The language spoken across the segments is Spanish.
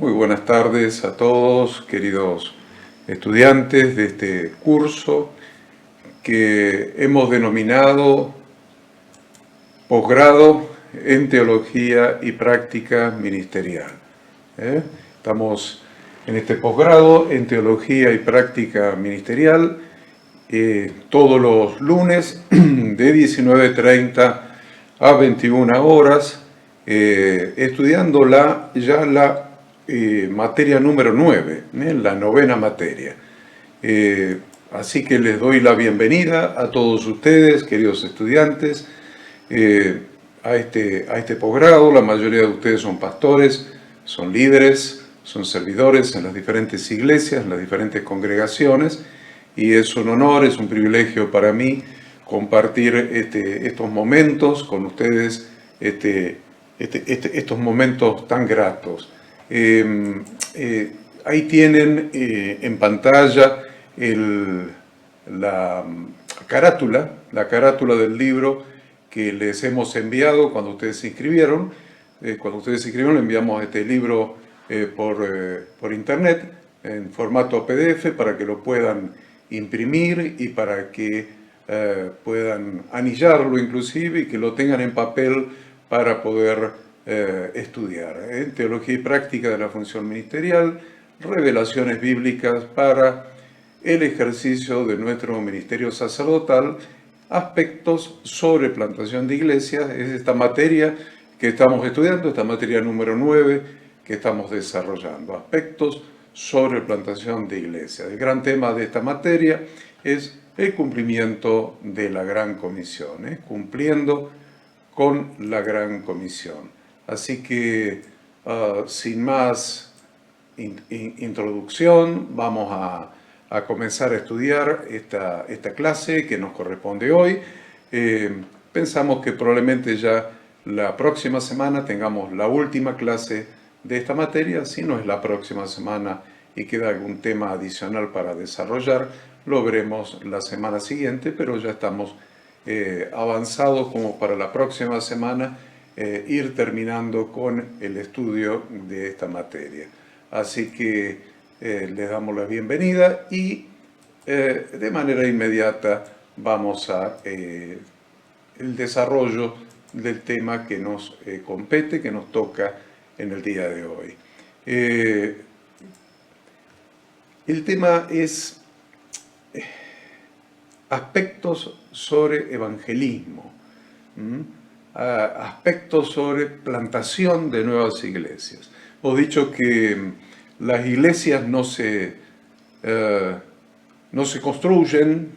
Muy buenas tardes a todos, queridos estudiantes de este curso que hemos denominado Posgrado en Teología y Práctica Ministerial. Estamos en este posgrado en Teología y Práctica Ministerial todos los lunes de 19:30 a 21 horas, estudiando la materia número 9, la novena materia. Así que les doy la bienvenida a todos ustedes, queridos estudiantes, a este posgrado. La mayoría de ustedes son pastores, son líderes, son servidores en las diferentes iglesias, en las diferentes congregaciones, y es un honor, es un privilegio para mí compartir estos momentos con ustedes, estos momentos tan gratos. Ahí tienen en pantalla la carátula del libro que les hemos enviado cuando ustedes se inscribieron. Le enviamos este libro por internet en formato PDF para que lo puedan imprimir y para que puedan anillarlo inclusive y que lo tengan en papel para poder estudiar. Teología y práctica de la función ministerial, revelaciones bíblicas para el ejercicio de nuestro ministerio sacerdotal, aspectos sobre plantación de iglesias. Es esta materia que estamos estudiando, esta materia número 9 que estamos desarrollando, aspectos sobre plantación de iglesias. El gran tema de esta materia es el cumplimiento de la Gran Comisión, cumpliendo con la Gran Comisión. Así que, sin más introducción, vamos a comenzar a estudiar esta clase que nos corresponde hoy. Pensamos que probablemente ya la próxima semana tengamos la última clase de esta materia. Si no es la próxima semana y queda algún tema adicional para desarrollar, lo veremos la semana siguiente, pero ya estamos avanzados como para la próxima semana ir terminando con el estudio de esta materia. Así que les damos la bienvenida y de manera inmediata vamos a el desarrollo del tema que nos compete, que nos toca en el día de hoy. El tema es aspectos sobre evangelismo, aspectos sobre plantación de nuevas iglesias. Hemos dicho que las iglesias no se construyen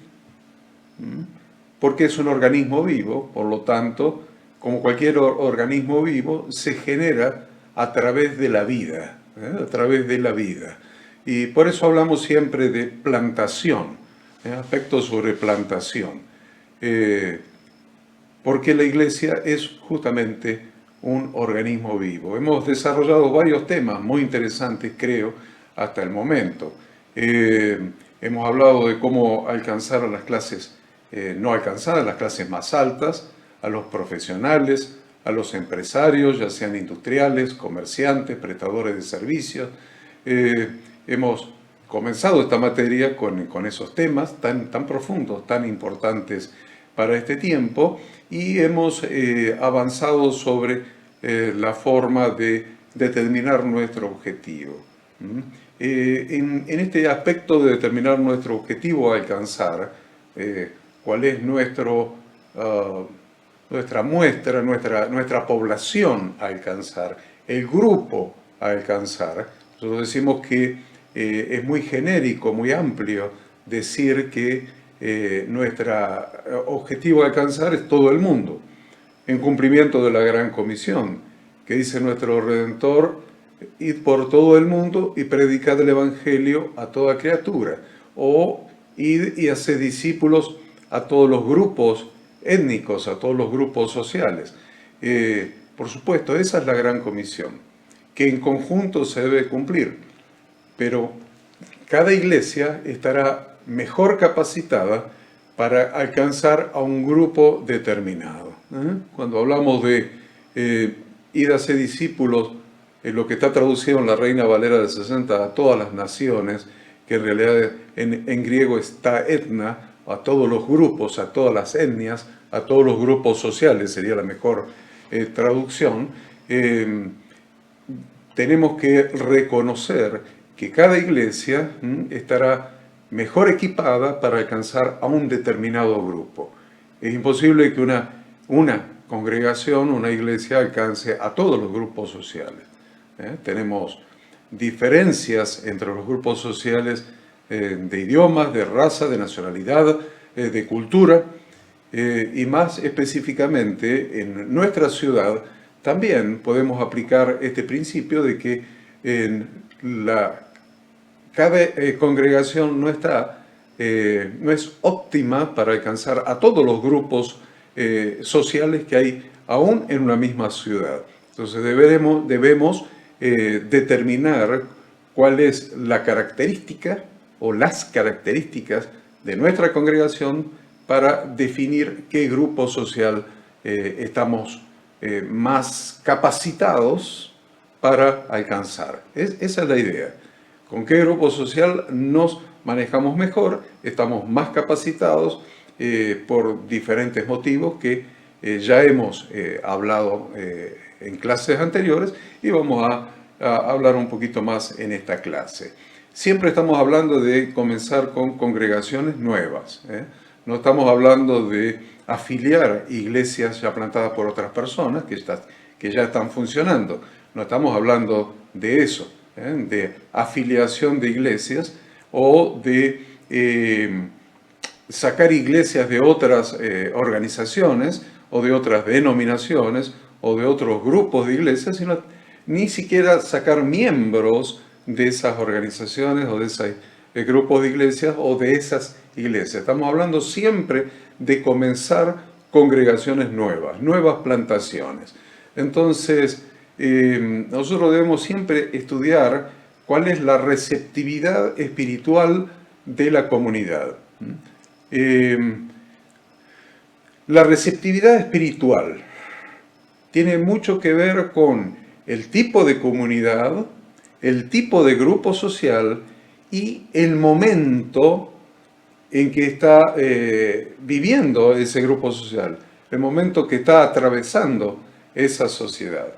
porque es un organismo vivo, por lo tanto, como cualquier organismo vivo, se genera a través de la vida, a través de la vida. Y por eso hablamos siempre de plantación, aspectos sobre plantación, porque la iglesia es justamente un organismo vivo. Hemos desarrollado varios temas muy interesantes, creo, hasta el momento. Hemos hablado de cómo alcanzar a las clases no alcanzadas, las clases más altas, a los profesionales, a los empresarios, ya sean industriales, comerciantes, prestadores de servicios. Hemos comenzado esta materia con esos temas tan profundos, tan importantes para este tiempo, y hemos avanzado sobre la forma de determinar nuestro objetivo. En este aspecto de determinar nuestro objetivo a alcanzar, cuál es nuestra muestra, nuestra población a alcanzar, el grupo a alcanzar. Nosotros decimos que es muy genérico, muy amplio decir que nuestro objetivo a alcanzar es todo el mundo, en cumplimiento de la Gran Comisión, que dice nuestro Redentor: id por todo el mundo y predicad el Evangelio a toda criatura, o id y haced discípulos a todos los grupos étnicos, a todos los grupos sociales. Por supuesto, esa es la Gran Comisión, que en conjunto se debe cumplir, pero cada iglesia estará mejor capacitada para alcanzar a un grupo determinado. Cuando hablamos de id a ser discípulos lo que está traducido en la Reina Valera del 60 a todas las naciones, que en realidad en griego está etna, a todos los grupos, a todas las etnias, a todos los grupos sociales, sería la mejor traducción. Tenemos que reconocer que cada iglesia estará mejor equipada para alcanzar a un determinado grupo. Es imposible que una congregación, una iglesia, alcance a todos los grupos sociales. Tenemos diferencias entre los grupos sociales de idiomas, de raza, de nacionalidad, de cultura, y más específicamente en nuestra ciudad también podemos aplicar este principio de que cada congregación no es óptima para alcanzar a todos los grupos sociales que hay aún en una misma ciudad. Entonces debemos determinar cuál es la característica o las características de nuestra congregación para definir qué grupo social estamos más capacitados para alcanzar. Esa es la idea. ¿Con qué grupo social nos manejamos mejor? Estamos más capacitados por diferentes motivos que ya hemos hablado en clases anteriores y vamos a hablar un poquito más en esta clase. Siempre estamos hablando de comenzar con congregaciones nuevas. No estamos hablando de afiliar iglesias ya plantadas por otras personas que ya están funcionando. No estamos hablando de eso, de afiliación de iglesias o de sacar iglesias de otras organizaciones o de otras denominaciones o de otros grupos de iglesias, sino ni siquiera sacar miembros de esas organizaciones o de esos grupos de iglesias o de esas iglesias. Estamos hablando siempre de comenzar congregaciones nuevas plantaciones. Entonces, nosotros debemos siempre estudiar cuál es la receptividad espiritual de la comunidad. La receptividad espiritual tiene mucho que ver con el tipo de comunidad, el tipo de grupo social y el momento en que está viviendo ese grupo social, el momento que está atravesando esa sociedad.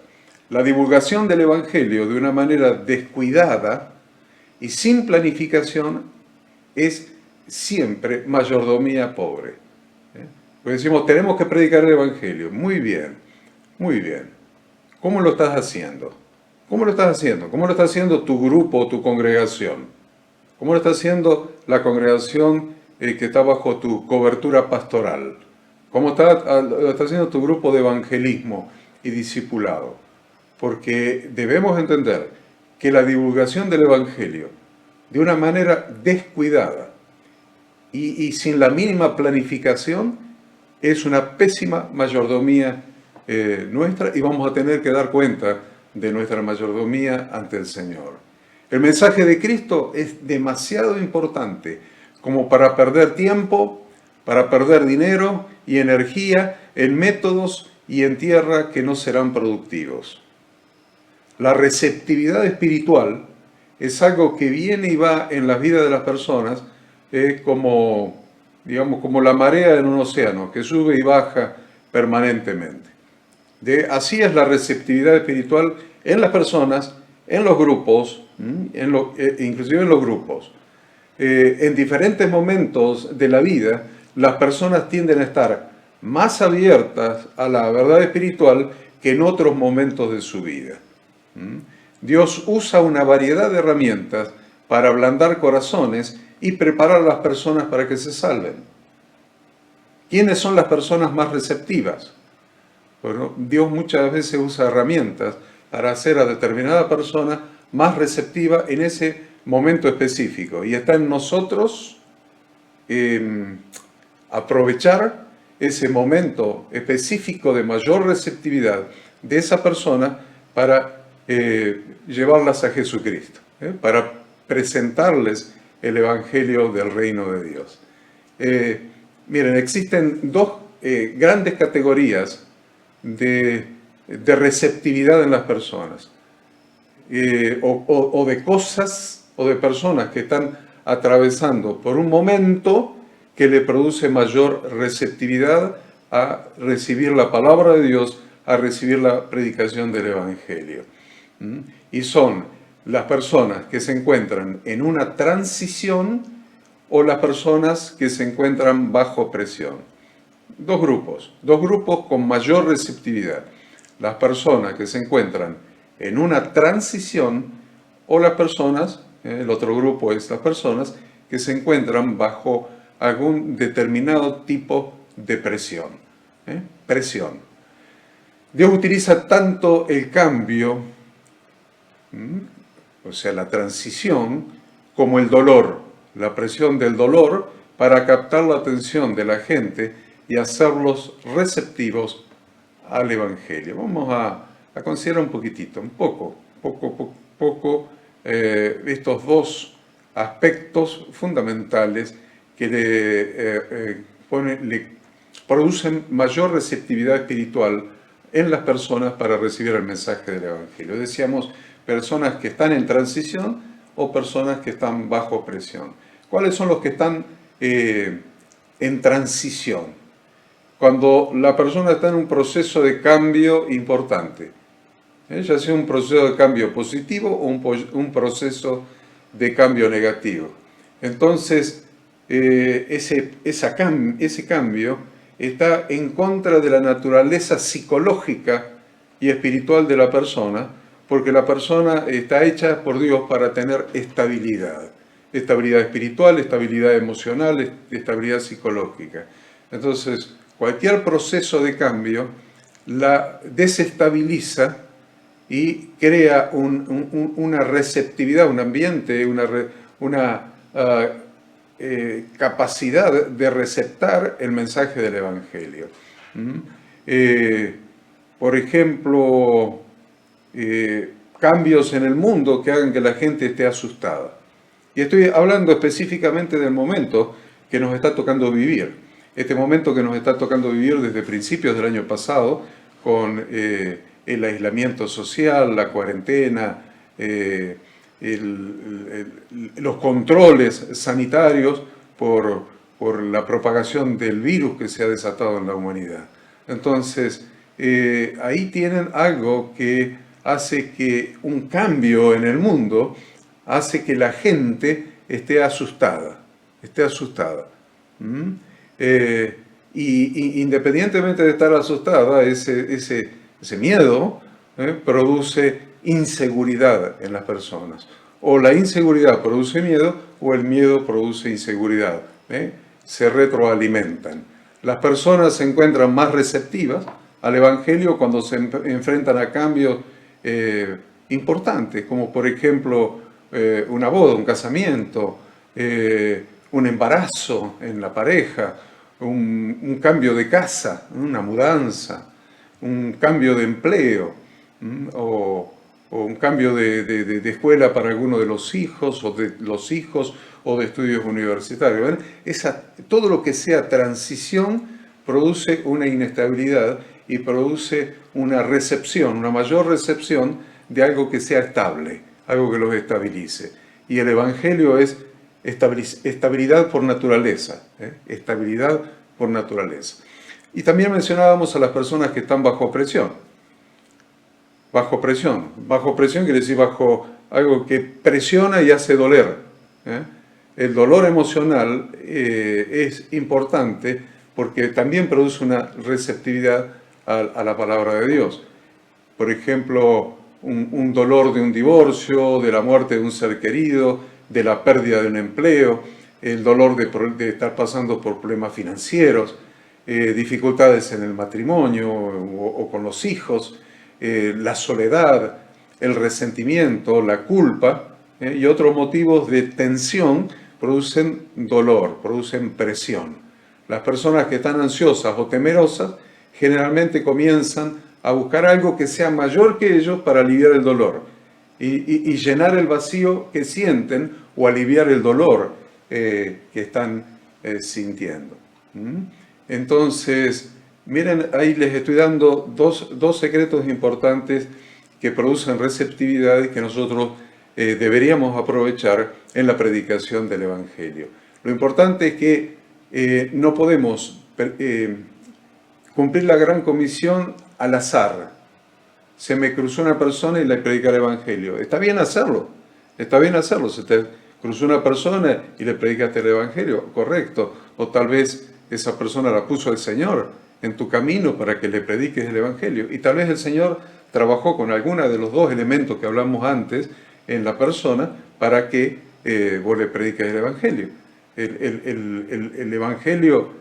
La divulgación del Evangelio de una manera descuidada y sin planificación es siempre mayordomía pobre. Porque decimos, tenemos que predicar el Evangelio. Muy bien, muy bien. ¿Cómo lo estás haciendo? ¿Cómo lo estás haciendo? ¿Cómo lo está haciendo tu grupo o tu congregación? ¿Cómo lo está haciendo la congregación que está bajo tu cobertura pastoral? ¿Cómo lo está haciendo tu grupo de evangelismo y discipulado? Porque debemos entender que la divulgación del Evangelio de una manera descuidada y sin la mínima planificación es una pésima mayordomía nuestra y vamos a tener que dar cuenta de nuestra mayordomía ante el Señor. El mensaje de Cristo es demasiado importante como para perder tiempo, para perder dinero y energía en métodos y en tierra que no serán productivos. La receptividad espiritual es algo que viene y va en la vida de las personas como la marea en un océano, que sube y baja permanentemente. Así es la receptividad espiritual en las personas, en los grupos, inclusive en los grupos. En diferentes momentos de la vida, las personas tienden a estar más abiertas a la verdad espiritual que en otros momentos de su vida. Dios usa una variedad de herramientas para ablandar corazones y preparar a las personas para que se salven. ¿Quiénes son las personas más receptivas? Bueno, Dios muchas veces usa herramientas para hacer a determinada persona más receptiva en ese momento específico. Y está en nosotros aprovechar ese momento específico de mayor receptividad de esa persona para llevarlas a Jesucristo, para presentarles el Evangelio del Reino de Dios. Miren, existen dos grandes categorías de receptividad en las personas. o de cosas o de personas que están atravesando por un momento que le produce mayor receptividad a recibir la palabra de Dios, a recibir la predicación del Evangelio. Y son las personas que se encuentran en una transición o las personas que se encuentran bajo presión. Dos grupos con mayor receptividad. Las personas que se encuentran en una transición o las personas, el otro grupo es las personas que se encuentran bajo algún determinado tipo de presión. Presión. Dios utiliza tanto el cambio, o sea, la transición, como el dolor, la presión del dolor, para captar la atención de la gente y hacerlos receptivos al Evangelio. Vamos a considerar un poquitito, un poco, estos dos aspectos fundamentales que le producen mayor receptividad espiritual en las personas para recibir el mensaje del Evangelio. Decíamos, personas que están en transición o personas que están bajo presión. ¿Cuáles son los que están en transición? Cuando la persona está en un proceso de cambio importante, ya sea un proceso de cambio positivo o un proceso de cambio negativo. Entonces, ese cambio está en contra de la naturaleza psicológica y espiritual de la persona, porque la persona está hecha por Dios para tener estabilidad. Estabilidad espiritual, estabilidad emocional, estabilidad psicológica. Entonces, cualquier proceso de cambio la desestabiliza y crea una receptividad, un ambiente, una capacidad de receptar el mensaje del Evangelio. Por ejemplo, cambios en el mundo que hagan que la gente esté asustada. Y estoy hablando específicamente del momento que nos está tocando vivir. Este momento que nos está tocando vivir desde principios del año pasado, con el aislamiento social, la cuarentena, los controles sanitarios por la propagación del virus que se ha desatado en la humanidad. Entonces, ahí tienen algo que hace que un cambio en el mundo hace que la gente esté asustada. Y independientemente de estar asustada, ese miedo produce inseguridad en las personas. O la inseguridad produce miedo, o el miedo produce inseguridad. Se retroalimentan. Las personas se encuentran más receptivas al Evangelio cuando se enfrentan a cambios importantes, como por ejemplo una boda, un casamiento, un embarazo en la pareja, un cambio de casa, una mudanza, un cambio de empleo, o un cambio de escuela para alguno de los hijos, o de estudios universitarios. Todo lo que sea transición produce una inestabilidad y produce una mayor recepción de algo que sea estable, algo que los estabilice. Y el Evangelio es estabilidad por naturaleza, estabilidad por naturaleza. Y también mencionábamos a las personas que están bajo presión. Bajo presión quiere decir bajo algo que presiona y hace doler. El dolor emocional es importante porque también produce una receptividad a la palabra de Dios. Por ejemplo, un dolor de un divorcio, de la muerte de un ser querido, de la pérdida de un empleo, el dolor de estar pasando por problemas financieros, dificultades en el matrimonio o con los hijos, la soledad, el resentimiento, la culpa y otros motivos de tensión producen dolor, producen presión. Las personas que están ansiosas o temerosas generalmente comienzan a buscar algo que sea mayor que ellos para aliviar el dolor y llenar el vacío que sienten o aliviar el dolor que están sintiendo. Entonces, miren, ahí les estoy dando dos secretos importantes que producen receptividad y que nosotros deberíamos aprovechar en la predicación del Evangelio. Lo importante es que no podemos cumplir la gran comisión al azar. Se me cruzó una persona y le predica el Evangelio. Está bien hacerlo, está bien hacerlo. Se te cruzó una persona y le predicaste el Evangelio, correcto. O tal vez esa persona la puso el Señor en tu camino para que le prediques el Evangelio. Y tal vez el Señor trabajó con alguno de los dos elementos que hablamos antes en la persona para que vos le prediques el Evangelio. El Evangelio,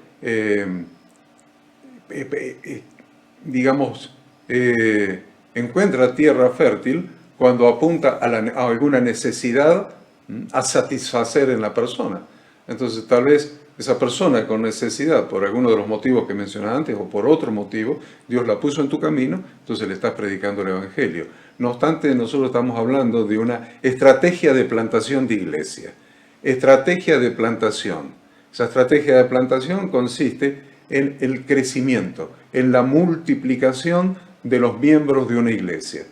digamos, encuentra tierra fértil cuando apunta a alguna necesidad a satisfacer en la persona. Entonces, tal vez esa persona con necesidad, por alguno de los motivos que mencionaba antes o por otro motivo, Dios la puso en tu camino, entonces le estás predicando el Evangelio. No obstante, nosotros estamos hablando de una estrategia de plantación de iglesia. Estrategia de plantación. Esa estrategia de plantación consiste en el crecimiento, en la multiplicación de los miembros de una iglesia.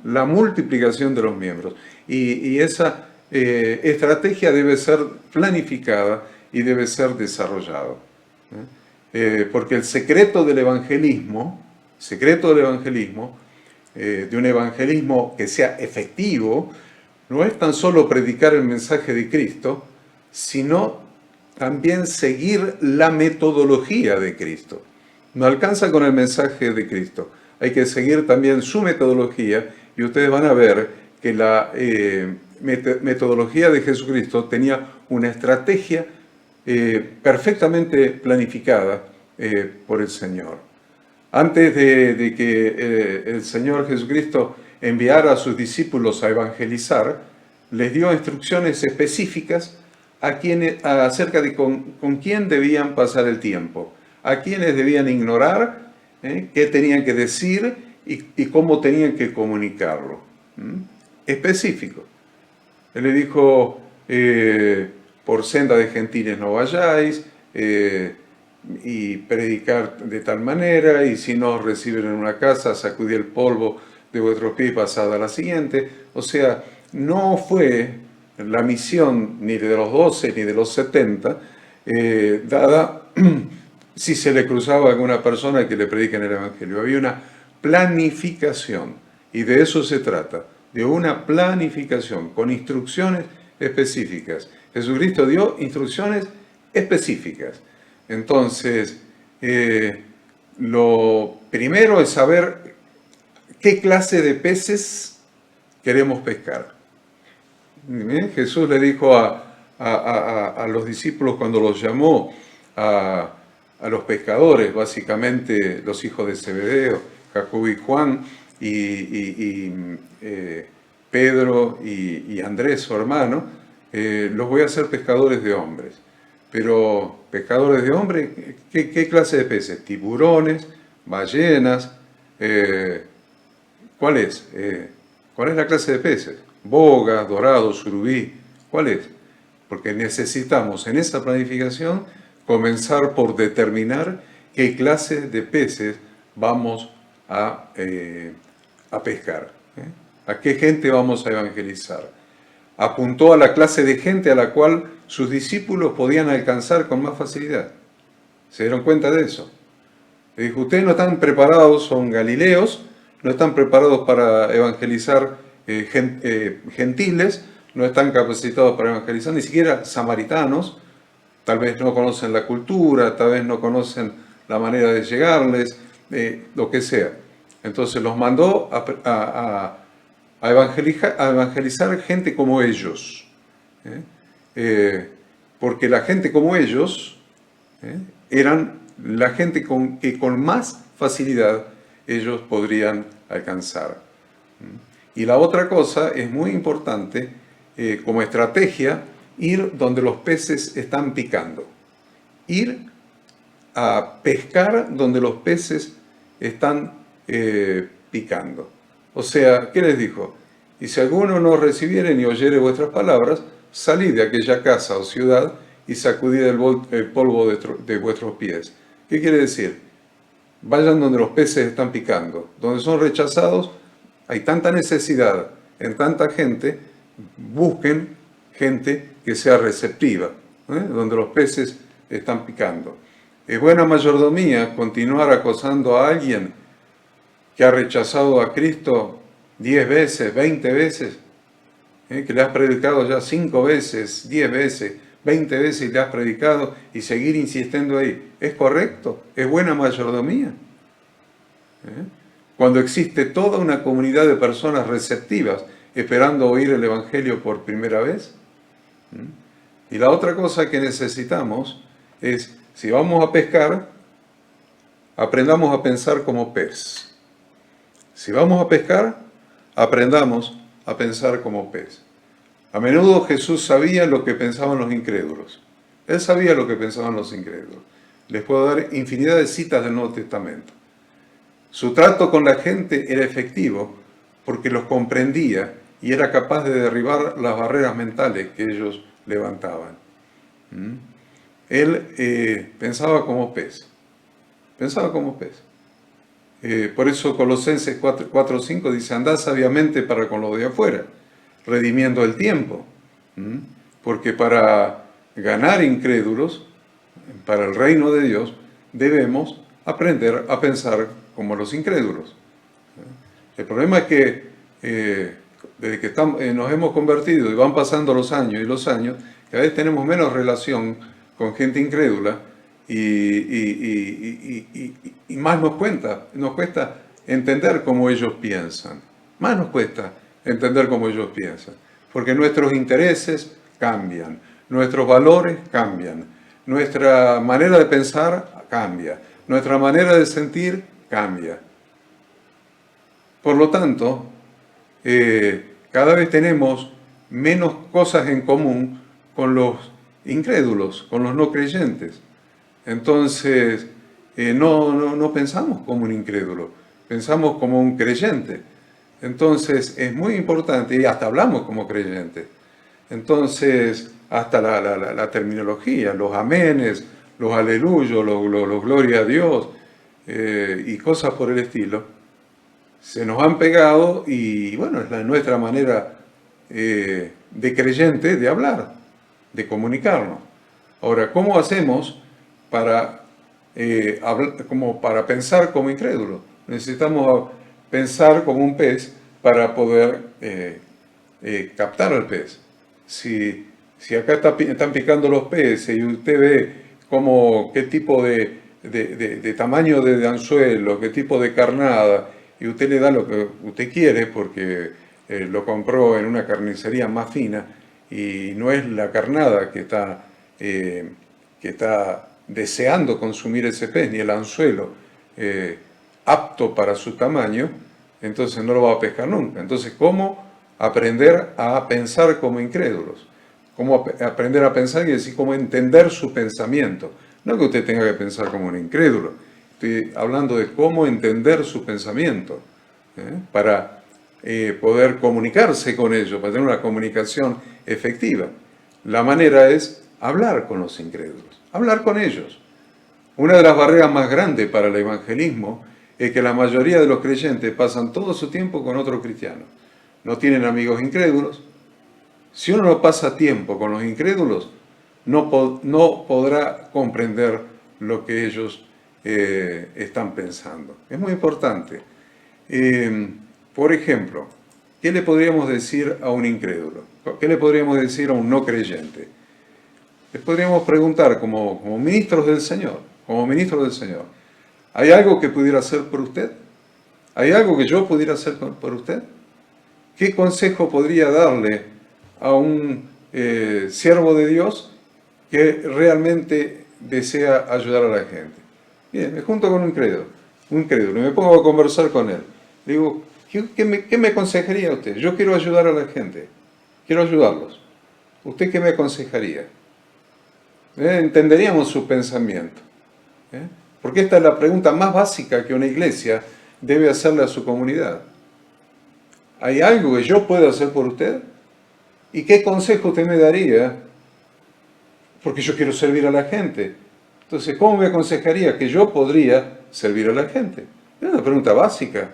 La multiplicación de los miembros. Y esa estrategia debe ser planificada y debe ser desarrollada. Porque el secreto del evangelismo, de un evangelismo que sea efectivo, no es tan solo predicar el mensaje de Cristo, sino también seguir la metodología de Cristo. No alcanza con el mensaje de Cristo, hay que seguir también su metodología, y ustedes van a ver que la metodología de Jesucristo tenía una estrategia perfectamente planificada por el Señor. Antes de que el Señor Jesucristo enviara a sus discípulos a evangelizar, les dio instrucciones específicas acerca de con quién debían pasar el tiempo, a quiénes debían ignorar, qué tenían que decir y cómo tenían que comunicarlo. Específico. Él le dijo, por senda de gentiles no vayáis, y predicar de tal manera, y si no os reciben en una casa, sacudid el polvo de vuestros pies y pasad a la siguiente. O sea, no fue la misión ni de los 12 ni de los 70 dada si se le cruzaba a alguna persona que le prediquen el Evangelio. Había una planificación, y de eso se trata, de una planificación con instrucciones específicas. Jesucristo dio instrucciones específicas. Entonces, lo primero es saber qué clase de peces queremos pescar. Jesús le dijo a los discípulos cuando los llamó a los pescadores, básicamente los hijos de Zebedeo, Jacobo y Juan, y Pedro y Andrés, su hermano, los voy a hacer pescadores de hombres. Pero pescadores de hombres, ¿qué clase de peces? Tiburones, ballenas, ¿cuál es? ¿Cuál es la clase de peces? Bogas, dorados, surubí, ¿cuál es? Porque necesitamos en esa planificación comenzar por determinar qué clase de peces vamos a pescar, a qué gente vamos a evangelizar. Apuntó a la clase de gente a la cual sus discípulos podían alcanzar con más facilidad. ¿Se dieron cuenta de eso? Le dijo, ustedes no están preparados, son galileos, no están preparados para evangelizar gentiles, no están capacitados para evangelizar, ni siquiera samaritanos, tal vez no conocen la cultura, tal vez no conocen la manera de llegarles, lo que sea. Entonces los mandó a evangelizar gente como ellos. Porque la gente como ellos eran la gente que con más facilidad ellos podrían alcanzar. Y la otra cosa es muy importante, como estrategia, ir donde los peces están picando. Ir a pescar donde los peces están picando. O sea, ¿qué les dijo? Y si alguno no recibiere ni oyere vuestras palabras, salid de aquella casa o ciudad y sacudid el polvo de vuestros pies. ¿Qué quiere decir? Vayan donde los peces están picando. Donde son rechazados, Hay tanta necesidad en tanta gente, busquen gente que sea receptiva, donde los peces están picando. ¿Es buena mayordomía continuar acosando a alguien que ha rechazado a Cristo 10 veces, 20 veces? Que le has predicado ya 5 veces, 10 veces, 20 veces y le has predicado y seguir insistiendo ahí. ¿Es correcto? ¿Es buena mayordomía? Cuando existe toda una comunidad de personas receptivas esperando oír el Evangelio por primera vez. Y la otra cosa que necesitamos es, si vamos a pescar, aprendamos a pensar como pez. Si vamos a pescar, aprendamos a pensar como pez. A menudo Jesús sabía lo que pensaban los incrédulos. Él sabía lo que pensaban los incrédulos. Les puedo dar infinidad de citas del Nuevo Testamento. Su trato con la gente era efectivo porque los comprendía y era capaz de derribar las barreras mentales que ellos levantaban. Él pensaba como pez. Pensaba como pez. Por eso Colosenses 4:5 dice, andad sabiamente para con lo de afuera, redimiendo el tiempo. Porque para ganar incrédulos, para el reino de Dios, debemos aprender a pensar como los incrédulos. El problema es que desde que nos hemos convertido y van pasando los años y los años, cada vez tenemos menos relación con gente incrédula y más nos cuesta entender cómo ellos piensan. Más nos cuesta entender cómo ellos piensan. Porque nuestros intereses cambian, nuestros valores cambian, nuestra manera de pensar cambia, nuestra manera de sentir cambia. Por lo tanto, cada vez tenemos menos cosas en común con los incrédulos, con los no creyentes. Entonces, no pensamos como un incrédulo, pensamos como un creyente. Entonces, es muy importante, y hasta hablamos como creyentes. Entonces, hasta la terminología, los amenes, los aleluyos, los gloria a Dios, y cosas por el estilo, se nos han pegado y bueno, es nuestra manera de creyente de hablar, de comunicarnos. Ahora, ¿cómo hacemos para pensar como incrédulos? Necesitamos pensar como un pez para poder captar al pez. Si acá están picando los peces y usted ve qué tipo de tamaño de anzuelo, qué tipo de carnada, y usted le da lo que usted quiere porque lo compró en una carnicería más fina y no es la carnada que está deseando consumir ese pez, ni el anzuelo apto para su tamaño, entonces no lo va a pescar nunca. Entonces, ¿cómo aprender a pensar como incrédulos? ¿Cómo aprender a pensar y decir cómo entender su pensamiento? No que usted tenga que pensar como un incrédulo. Estoy hablando de cómo entender su pensamiento para poder comunicarse con ellos, para tener una comunicación efectiva. La manera es hablar con los incrédulos, hablar con ellos. Una de las barreras más grandes para el evangelismo es que la mayoría de los creyentes pasan todo su tiempo con otros cristianos. No tienen amigos incrédulos. Si uno no pasa tiempo con los incrédulos, no podrá comprender lo que ellos están pensando. Es muy importante. Por ejemplo, ¿qué le podríamos decir a un incrédulo? ¿Qué le podríamos decir a un no creyente? Les podríamos preguntar como ministros del Señor, ¿hay algo que pudiera hacer por usted? ¿Hay algo que yo pudiera hacer por usted? ¿Qué consejo podría darle a un siervo de Dios que realmente desea ayudar a la gente? Bien, me junto con un incrédulo, y me pongo a conversar con él. Le digo, ¿qué me aconsejaría usted? Yo quiero ayudar a la gente, quiero ayudarlos. ¿Usted qué me aconsejaría? Entenderíamos su pensamiento. Porque esta es la pregunta más básica que una iglesia debe hacerle a su comunidad. ¿Hay algo que yo pueda hacer por usted? ¿Y qué consejo usted me daría? Porque yo quiero servir a la gente. Entonces, ¿cómo me aconsejaría que yo podría servir a la gente? Es una pregunta básica.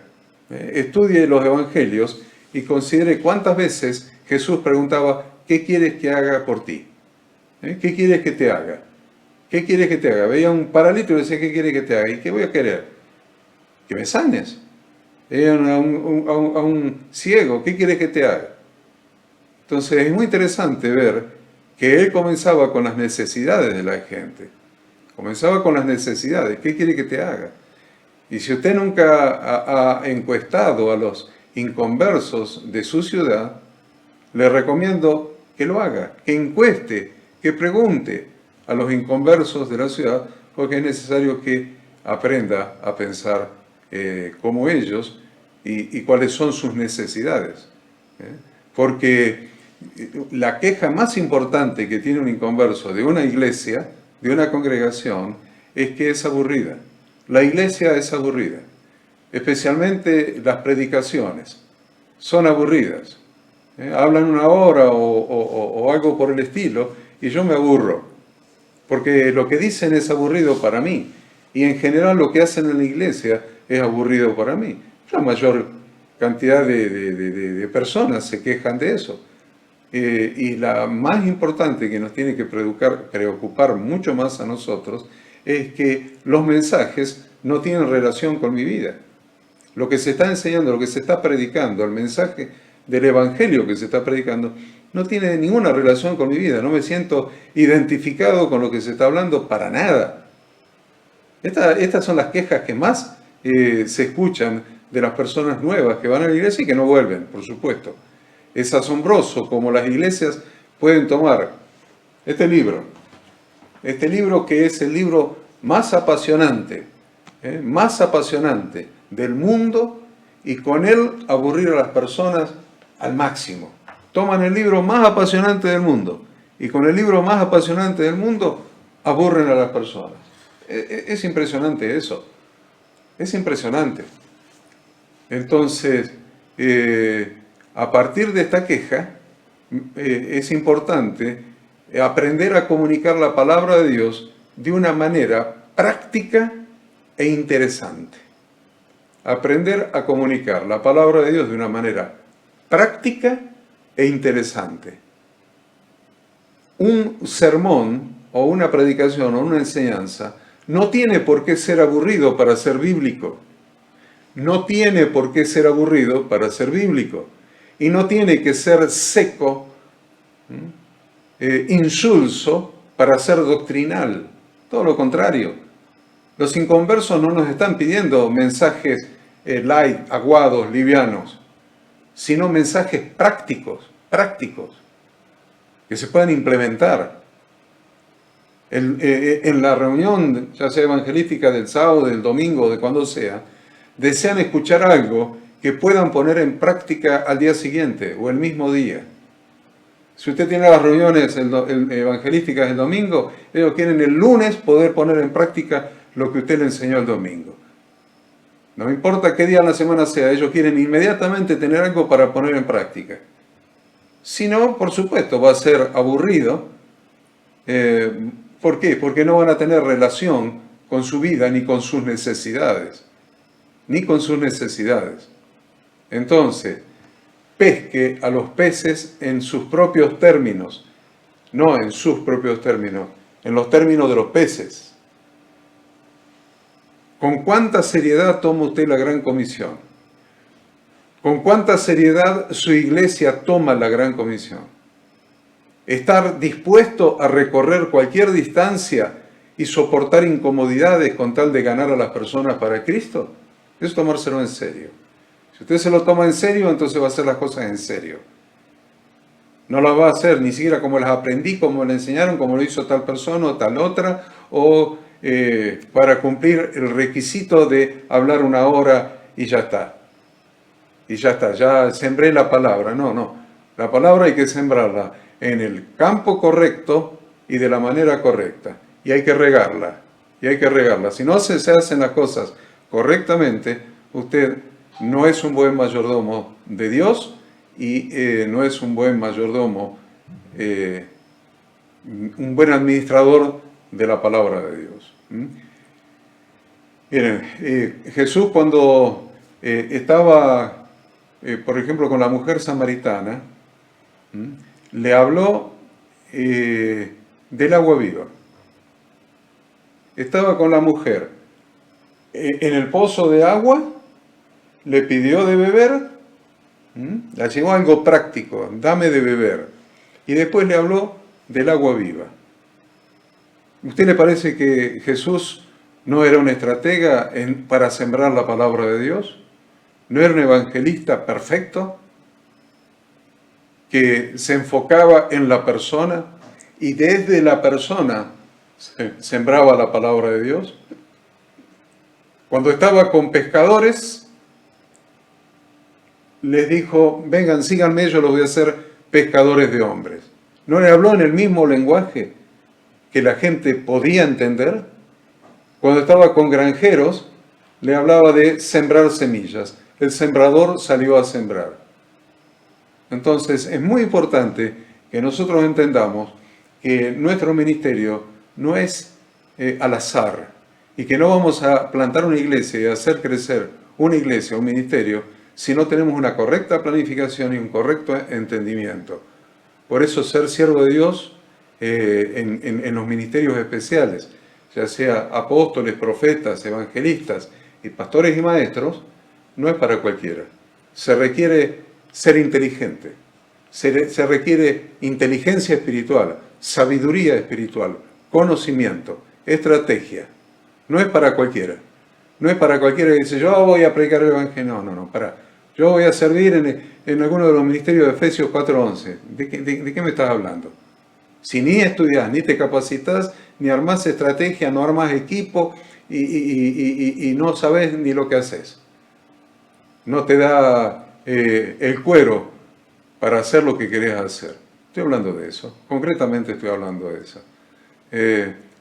Estudie los evangelios y considere cuántas veces Jesús preguntaba, ¿qué quieres que haga por ti? ¿Qué quieres que te haga? ¿Qué quieres que te haga? Veía un paralítico y decía, ¿qué quieres que te haga? ¿Y qué voy a querer? Que me sanes. Veían a un ciego, ¿qué quieres que te haga? Entonces es muy interesante ver que él comenzaba con las necesidades de la gente. Comenzaba con las necesidades. ¿Qué quiere que te haga? Y si usted nunca ha encuestado a los inconversos de su ciudad, le recomiendo que lo haga, que encueste, que pregunte a los inconversos de la ciudad, porque es necesario que aprenda a pensar como ellos y cuáles son sus necesidades. Porque la queja más importante que tiene un inconverso de una iglesia, de una congregación, es que es aburrida. La iglesia es aburrida, especialmente las predicaciones. Son aburridas. Hablan una hora o algo por el estilo y yo me aburro, porque lo que dicen es aburrido para mí y en general lo que hacen en la iglesia es aburrido para mí. La mayor cantidad de personas se quejan de eso. Y la más importante que nos tiene que preocupar mucho más a nosotros es que los mensajes no tienen relación con mi vida. Lo que se está enseñando, lo que se está predicando, el mensaje del evangelio que se está predicando, no tiene ninguna relación con mi vida. No me siento identificado con lo que se está hablando para nada. Estas son las quejas que más se escuchan de las personas nuevas que van a la iglesia y que no vuelven, por supuesto. Es asombroso cómo las iglesias pueden tomar este libro que es el libro más apasionante del mundo, y con él aburrir a las personas al máximo. Toman el libro más apasionante del mundo y con el libro más apasionante del mundo aburren a las personas. Es impresionante eso. Es impresionante. Entonces, a partir de esta queja, es importante aprender a comunicar la palabra de Dios de una manera práctica e interesante. Aprender a comunicar la palabra de Dios de una manera práctica e interesante. Un sermón o una predicación o una enseñanza no tiene por qué ser aburrido para ser bíblico. No tiene por qué ser aburrido para ser bíblico. Y no tiene que ser seco, insulso para ser doctrinal. Todo lo contrario. Los inconversos no nos están pidiendo mensajes light, aguados, livianos, sino mensajes prácticos, que se puedan implementar. En la reunión, ya sea evangelística del sábado, del domingo, de cuando sea, desean escuchar algo que puedan poner en práctica al día siguiente o el mismo día. Si usted tiene las reuniones evangelísticas el domingo, ellos quieren el lunes poder poner en práctica lo que usted le enseñó el domingo. No importa qué día de la semana sea, ellos quieren inmediatamente tener algo para poner en práctica. Si no, por supuesto, va a ser aburrido. ¿Por qué? Porque no van a tener relación con su vida ni con sus necesidades. Entonces, pesque a los peces en sus propios términos, no en sus propios términos, en los términos de los peces. ¿Con cuánta seriedad toma usted la Gran Comisión? ¿Con cuánta seriedad su iglesia toma la Gran Comisión? ¿Estar dispuesto a recorrer cualquier distancia y soportar incomodidades con tal de ganar a las personas para Cristo? Es tomárselo en serio. Si usted se lo toma en serio, entonces va a hacer las cosas en serio. No las va a hacer ni siquiera como las aprendí, como le enseñaron, como lo hizo tal persona o tal otra, o para cumplir el requisito de hablar una hora y ya está. Ya sembré la palabra. No. La palabra hay que sembrarla en el campo correcto y de la manera correcta. Y hay que regarla. Si no se hacen las cosas correctamente, usted no es un buen mayordomo de Dios y no es un buen mayordomo, un buen administrador de la palabra de Dios. Miren, Jesús cuando estaba, por ejemplo, con la mujer samaritana, le habló del agua viva. Estaba con la mujer en el pozo de agua, le pidió de beber, la llevó a algo práctico, dame de beber. Y después le habló del agua viva. ¿Usted le parece que Jesús no era un estratega para sembrar la palabra de Dios? ¿No era un evangelista perfecto que se enfocaba en la persona y desde la persona sembraba la palabra de Dios? Cuando estaba con pescadores, les dijo, vengan, síganme, yo los voy a hacer pescadores de hombres. ¿No le habló en el mismo lenguaje que la gente podía entender? Cuando estaba con granjeros, le hablaba de sembrar semillas. El sembrador salió a sembrar. Entonces, es muy importante que nosotros entendamos que nuestro ministerio no es al azar y que no vamos a plantar una iglesia y hacer crecer una iglesia, un ministerio, si no tenemos una correcta planificación y un correcto entendimiento. Por eso ser siervo de Dios en los ministerios especiales, ya sea apóstoles, profetas, evangelistas y pastores y maestros, no es para cualquiera. Se requiere ser inteligente, se requiere inteligencia espiritual, sabiduría espiritual, conocimiento, estrategia. No es para cualquiera. No es para cualquiera que dice, yo voy a predicar el evangelio. No, para. Yo voy a servir en alguno de los ministerios de Efesios 4:11. ¿De qué me estás hablando? Si ni estudias, ni te capacitas, ni armás estrategia, no armás equipo y no sabes ni lo que haces. No te da el cuero para hacer lo que querés hacer. Estoy hablando de eso. Concretamente estoy hablando de eso.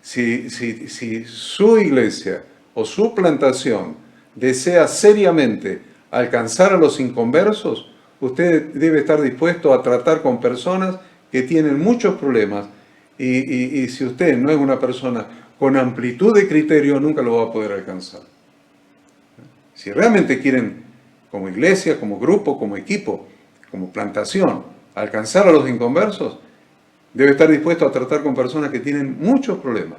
Si su iglesia o su plantación desea seriamente alcanzar a los inconversos, usted debe estar dispuesto a tratar con personas que tienen muchos problemas y si usted no es una persona con amplitud de criterio, nunca lo va a poder alcanzar. Si realmente quieren, como iglesia, como grupo, como equipo, como plantación, alcanzar a los inconversos, debe estar dispuesto a tratar con personas que tienen muchos problemas.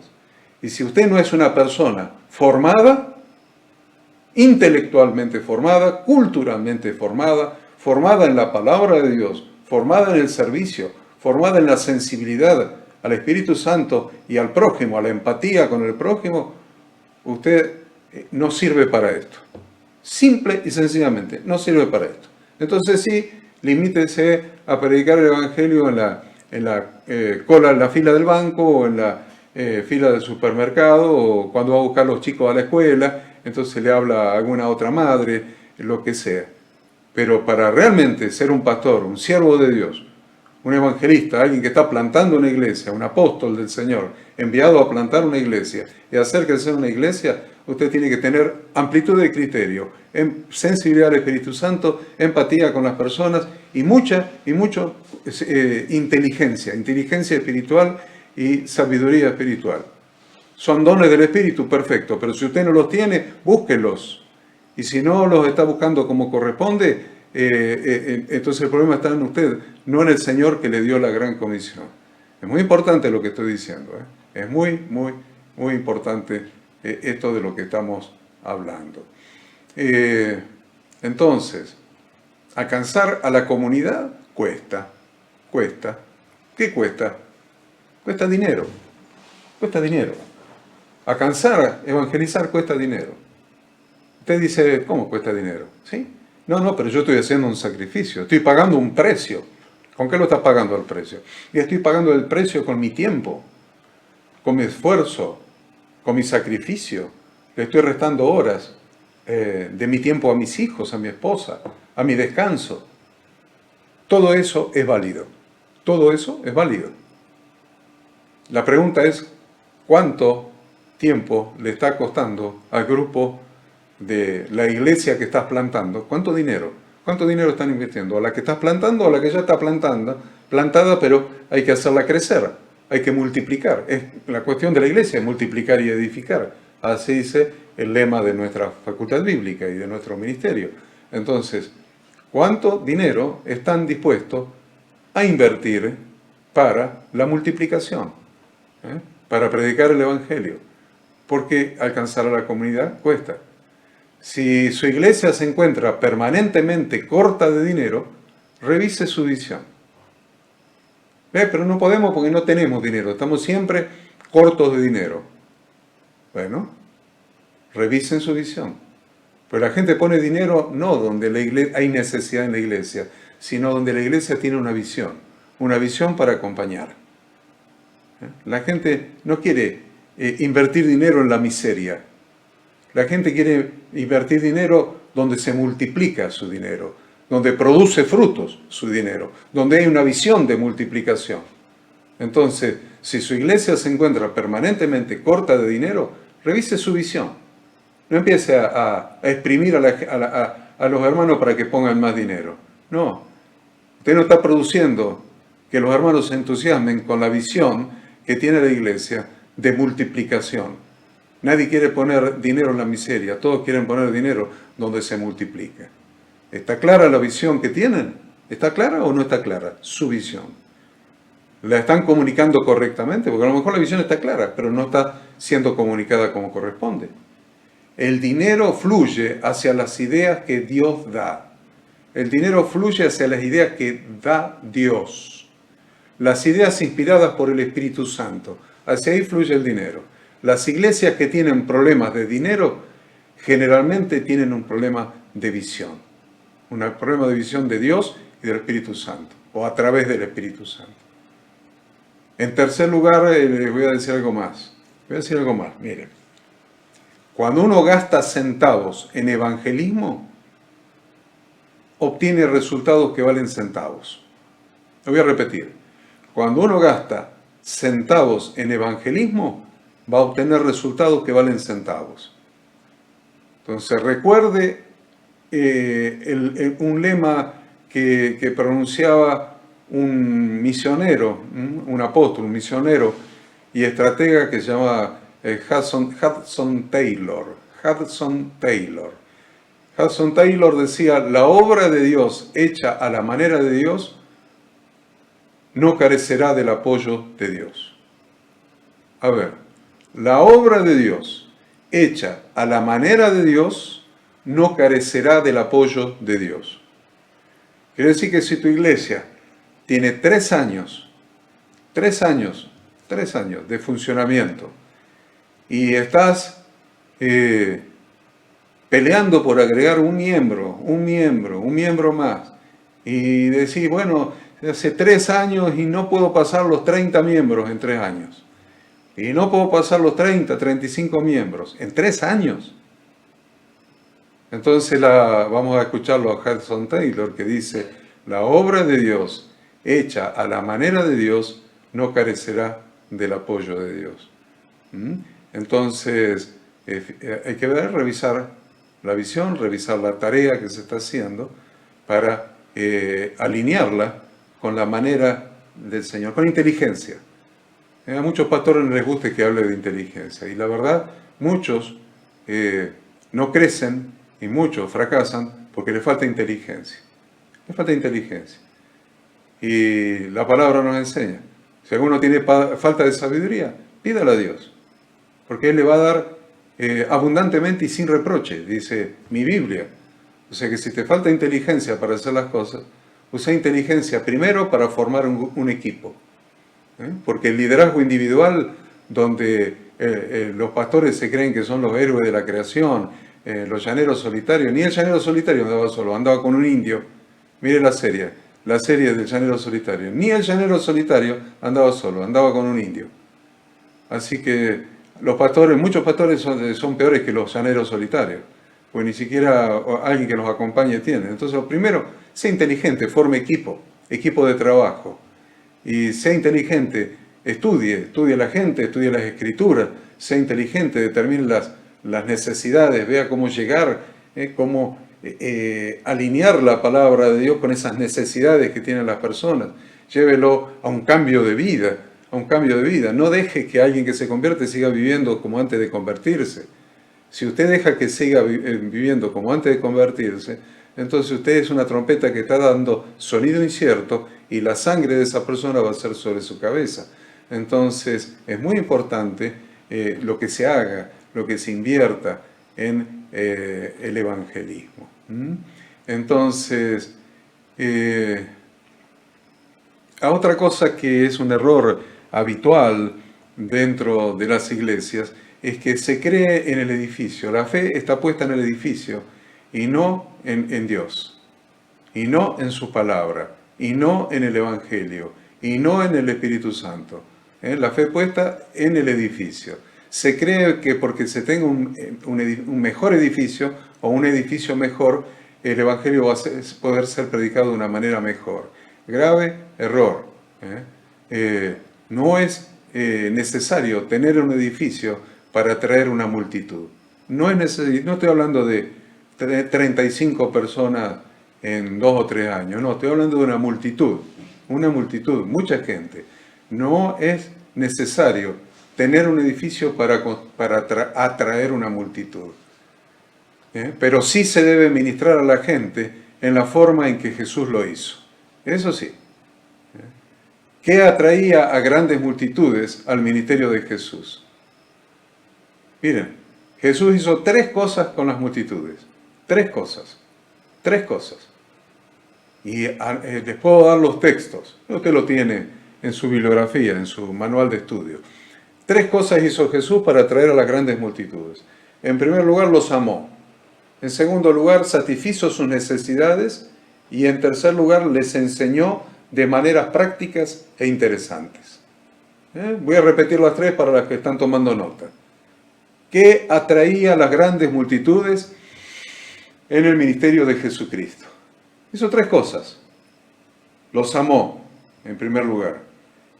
Y si usted no es una persona formada, intelectualmente formada, culturalmente formada, formada en la palabra de Dios, formada en el servicio, formada en la sensibilidad al Espíritu Santo y al prójimo, a la empatía con el prójimo, usted no sirve para esto. Simple y sencillamente, no sirve para esto. Entonces sí, limítese a predicar el Evangelio en la cola, en la fila del banco, o en la fila del supermercado, o cuando va a buscar a los chicos a la escuela, entonces le habla a alguna otra madre, lo que sea. Pero para realmente ser un pastor, un siervo de Dios, un evangelista, alguien que está plantando una iglesia, un apóstol del Señor, enviado a plantar una iglesia y hacer crecer una iglesia, usted tiene que tener amplitud de criterio, sensibilidad al Espíritu Santo, empatía con las personas y mucha inteligencia espiritual y sabiduría espiritual. Son dones del Espíritu, perfecto, pero si usted no los tiene, búsquelos. Y si no los está buscando como corresponde, entonces el problema está en usted, no en el Señor que le dio la gran comisión. Es muy importante lo que estoy diciendo, es muy importante esto de lo que estamos hablando. Entonces, alcanzar a la comunidad cuesta. ¿Qué cuesta? Cuesta dinero. Alcanzar, evangelizar cuesta dinero. Usted dice, ¿cómo cuesta dinero? ¿Sí? No, pero yo estoy haciendo un sacrificio, estoy pagando un precio. ¿Con qué lo estás pagando el precio? Y estoy pagando el precio con mi tiempo, con mi esfuerzo, con mi sacrificio. Le estoy restando horas de mi tiempo a mis hijos, a mi esposa, a mi descanso. Todo eso es válido. Todo eso es válido. La pregunta es, ¿cuánto tiempo le está costando al grupo de la iglesia que estás plantando? ¿Cuánto dinero? ¿Cuánto dinero están invirtiendo? ¿A la que estás plantando o a la que ya está plantada, pero hay que hacerla crecer, hay que multiplicar? Es la cuestión de la iglesia, multiplicar y edificar. Así dice el lema de nuestra facultad bíblica y de nuestro ministerio. Entonces, ¿cuánto dinero están dispuestos a invertir para la multiplicación? Para predicar el Evangelio. Porque alcanzar a la comunidad cuesta. Si su iglesia se encuentra permanentemente corta de dinero, revise su visión. Pero no podemos porque no tenemos dinero, estamos siempre cortos de dinero. Bueno, revisen su visión. Pues la gente pone dinero no donde hay necesidad en la iglesia, sino donde la iglesia tiene una visión para acompañar. La gente no quiere invertir dinero en la miseria. La gente quiere invertir dinero donde se multiplica su dinero, donde produce frutos su dinero, donde hay una visión de multiplicación. Entonces, si su iglesia se encuentra permanentemente corta de dinero, revise su visión. No empiece a exprimir a los hermanos para que pongan más dinero. No, usted no está produciendo que los hermanos se entusiasmen con la visión que tiene la iglesia de multiplicación. Nadie quiere poner dinero en la miseria, todos quieren poner dinero donde se multiplica. ¿Está clara la visión que tienen? ¿Está clara o no está clara? Su visión. ¿La están comunicando correctamente? Porque a lo mejor la visión está clara, pero no está siendo comunicada como corresponde. El dinero fluye hacia las ideas que Dios da. El dinero fluye hacia las ideas que da Dios. Las ideas inspiradas por el Espíritu Santo. Hacia ahí fluye el dinero. Las iglesias que tienen problemas de dinero generalmente tienen un problema de visión. Un problema de visión de Dios y del Espíritu Santo, o a través del Espíritu Santo. En tercer lugar, les voy a decir algo más. Miren. Cuando uno gasta centavos en evangelismo, obtiene resultados que valen centavos. Lo voy a repetir. Cuando uno gasta centavos en evangelismo, va a obtener resultados que valen centavos. Entonces, recuerde un lema que pronunciaba un misionero, un apóstol, un misionero y estratega que se llama Hudson Taylor. Hudson Taylor decía: la obra de Dios hecha a la manera de Dios no carecerá del apoyo de Dios. A ver, la obra de Dios hecha a la manera de Dios no carecerá del apoyo de Dios. Quiere decir que si tu iglesia tiene 3 años de funcionamiento y estás peleando por agregar un miembro más, y decís, bueno, hace 3 años y no puedo pasar los 30 miembros en 3 años, y no puedo pasar los 30, 35 miembros en 3 años. Entonces vamos a escucharlo a Hudson Taylor, que dice: la obra de Dios hecha a la manera de Dios no carecerá del apoyo de Dios. Entonces, hay que revisar la visión, revisar la tarea que se está haciendo para alinearla con la manera del Señor, con inteligencia. A muchos pastores no les gusta que hable de inteligencia, y la verdad, muchos no crecen y muchos fracasan porque les falta inteligencia. Les falta inteligencia. Y la palabra nos enseña: si alguno tiene falta de sabiduría, pídala a Dios, porque Él le va a dar abundantemente y sin reproche, dice mi Biblia. O sea que si te falta inteligencia para hacer las cosas, usa inteligencia primero para formar un equipo. Porque el liderazgo individual, donde los pastores se creen que son los héroes de la creación, los llaneros solitarios, ni el llanero solitario andaba solo, andaba con un indio. Mire la serie del llanero solitario. Ni el llanero solitario andaba solo, andaba con un indio. Así que muchos pastores son peores que los llaneros solitarios, pues ni siquiera alguien que los acompañe tienen. Entonces, lo primero, sea inteligente, forme equipo de trabajo. Y sea inteligente, estudie la gente, estudie las escrituras, sea inteligente, determine las necesidades, vea cómo llegar, cómo alinear la palabra de Dios con esas necesidades que tienen las personas. Llévelo a un cambio de vida, No deje que alguien que se convierte siga viviendo como antes de convertirse. Si usted deja que siga viviendo como antes de convertirse, entonces usted es una trompeta que está dando sonido incierto y la sangre de esa persona va a ser sobre su cabeza. Entonces es muy importante lo que se haga, lo que se invierta en el evangelismo. Entonces, a otra cosa que es un error habitual dentro de las iglesias es que se cree en el edificio. La fe está puesta en el edificio y no en Dios, y no en su palabra, y no en el Evangelio, y no en el Espíritu Santo. La fe puesta en el edificio. Se cree que porque se tenga un mejor edificio o un edificio mejor, el Evangelio va a poder ser predicado de una manera mejor. Grave error. No es necesario tener un edificio para atraer una multitud. No es necesario, no estoy hablando de 35 personas en 2 o 3 años, no, estoy hablando de una multitud, mucha gente. No es necesario tener un edificio para atraer una multitud. Pero sí se debe ministrar a la gente en la forma en que Jesús lo hizo. Eso sí. ¿Qué atraía a grandes multitudes al ministerio de Jesús? Miren, Jesús hizo 3 cosas con las multitudes. 3 cosas. 3 cosas. Y les puedo dar los textos. Usted lo tiene en su bibliografía, en su manual de estudio. 3 cosas hizo Jesús para atraer a las grandes multitudes. En primer lugar, los amó. En segundo lugar, satisfizo sus necesidades. Y en tercer lugar, les enseñó de maneras prácticas e interesantes. Voy a repetir las 3 para las que están tomando nota. ¿Qué atraía a las grandes multitudes en el ministerio de Jesucristo? Hizo 3 cosas. Los amó, en primer lugar.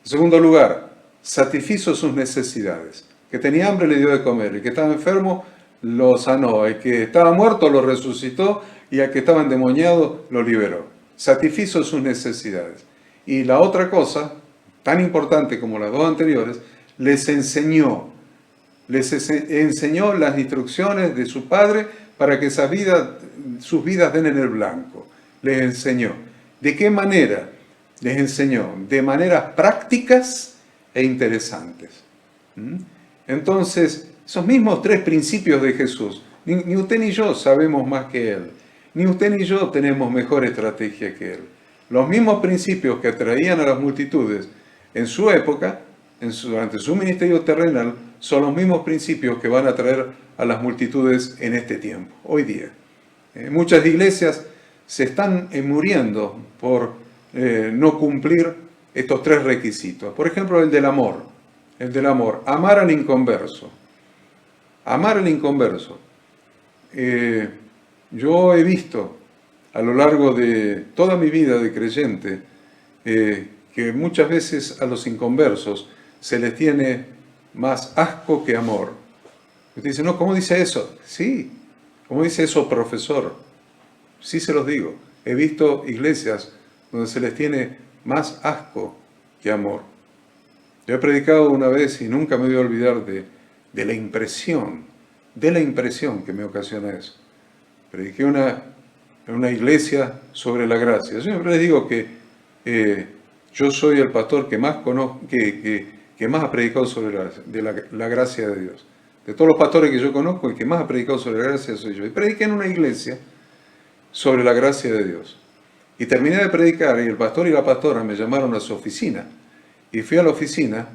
En segundo lugar, satisfizo sus necesidades. Que tenía hambre le dio de comer, el que estaba enfermo lo sanó, el que estaba muerto lo resucitó y al que estaba endemoniado lo liberó. Satisfizo sus necesidades. Y la otra cosa, tan importante como las 2 anteriores, les enseñó las instrucciones de su Padre para que sus vidas den en el blanco. Les enseñó. ¿De qué manera? Les enseñó de maneras prácticas e interesantes. Entonces, esos mismos 3 principios de Jesús, ni usted ni yo sabemos más que Él, ni usted ni yo tenemos mejor estrategia que Él. Los mismos principios que atraían a las multitudes en su época, durante su ministerio terrenal, son los mismos principios que van a atraer a las multitudes en este tiempo, hoy día. Muchas iglesias se están muriendo por no cumplir estos 3 requisitos. Por ejemplo, el del amor. Amar al inconverso. Amar al inconverso. Yo he visto a lo largo de toda mi vida de creyente que muchas veces a los inconversos se les tiene más asco que amor. Usted dice, no, ¿cómo dice eso? Sí, ¿cómo dice eso, profesor? Sí se los digo. He visto iglesias donde se les tiene más asco que amor. Yo he predicado una vez y nunca me voy a olvidar de la impresión que me ocasiona eso. Prediqué en una iglesia sobre la gracia. Yo siempre les digo que yo soy el pastor que más conozco, que más ha predicado sobre la gracia de Dios. De todos los pastores que yo conozco, el que más ha predicado sobre la gracia soy yo. Y prediqué en una iglesia sobre la gracia de Dios. Y terminé de predicar y el pastor y la pastora me llamaron a su oficina. Y fui a la oficina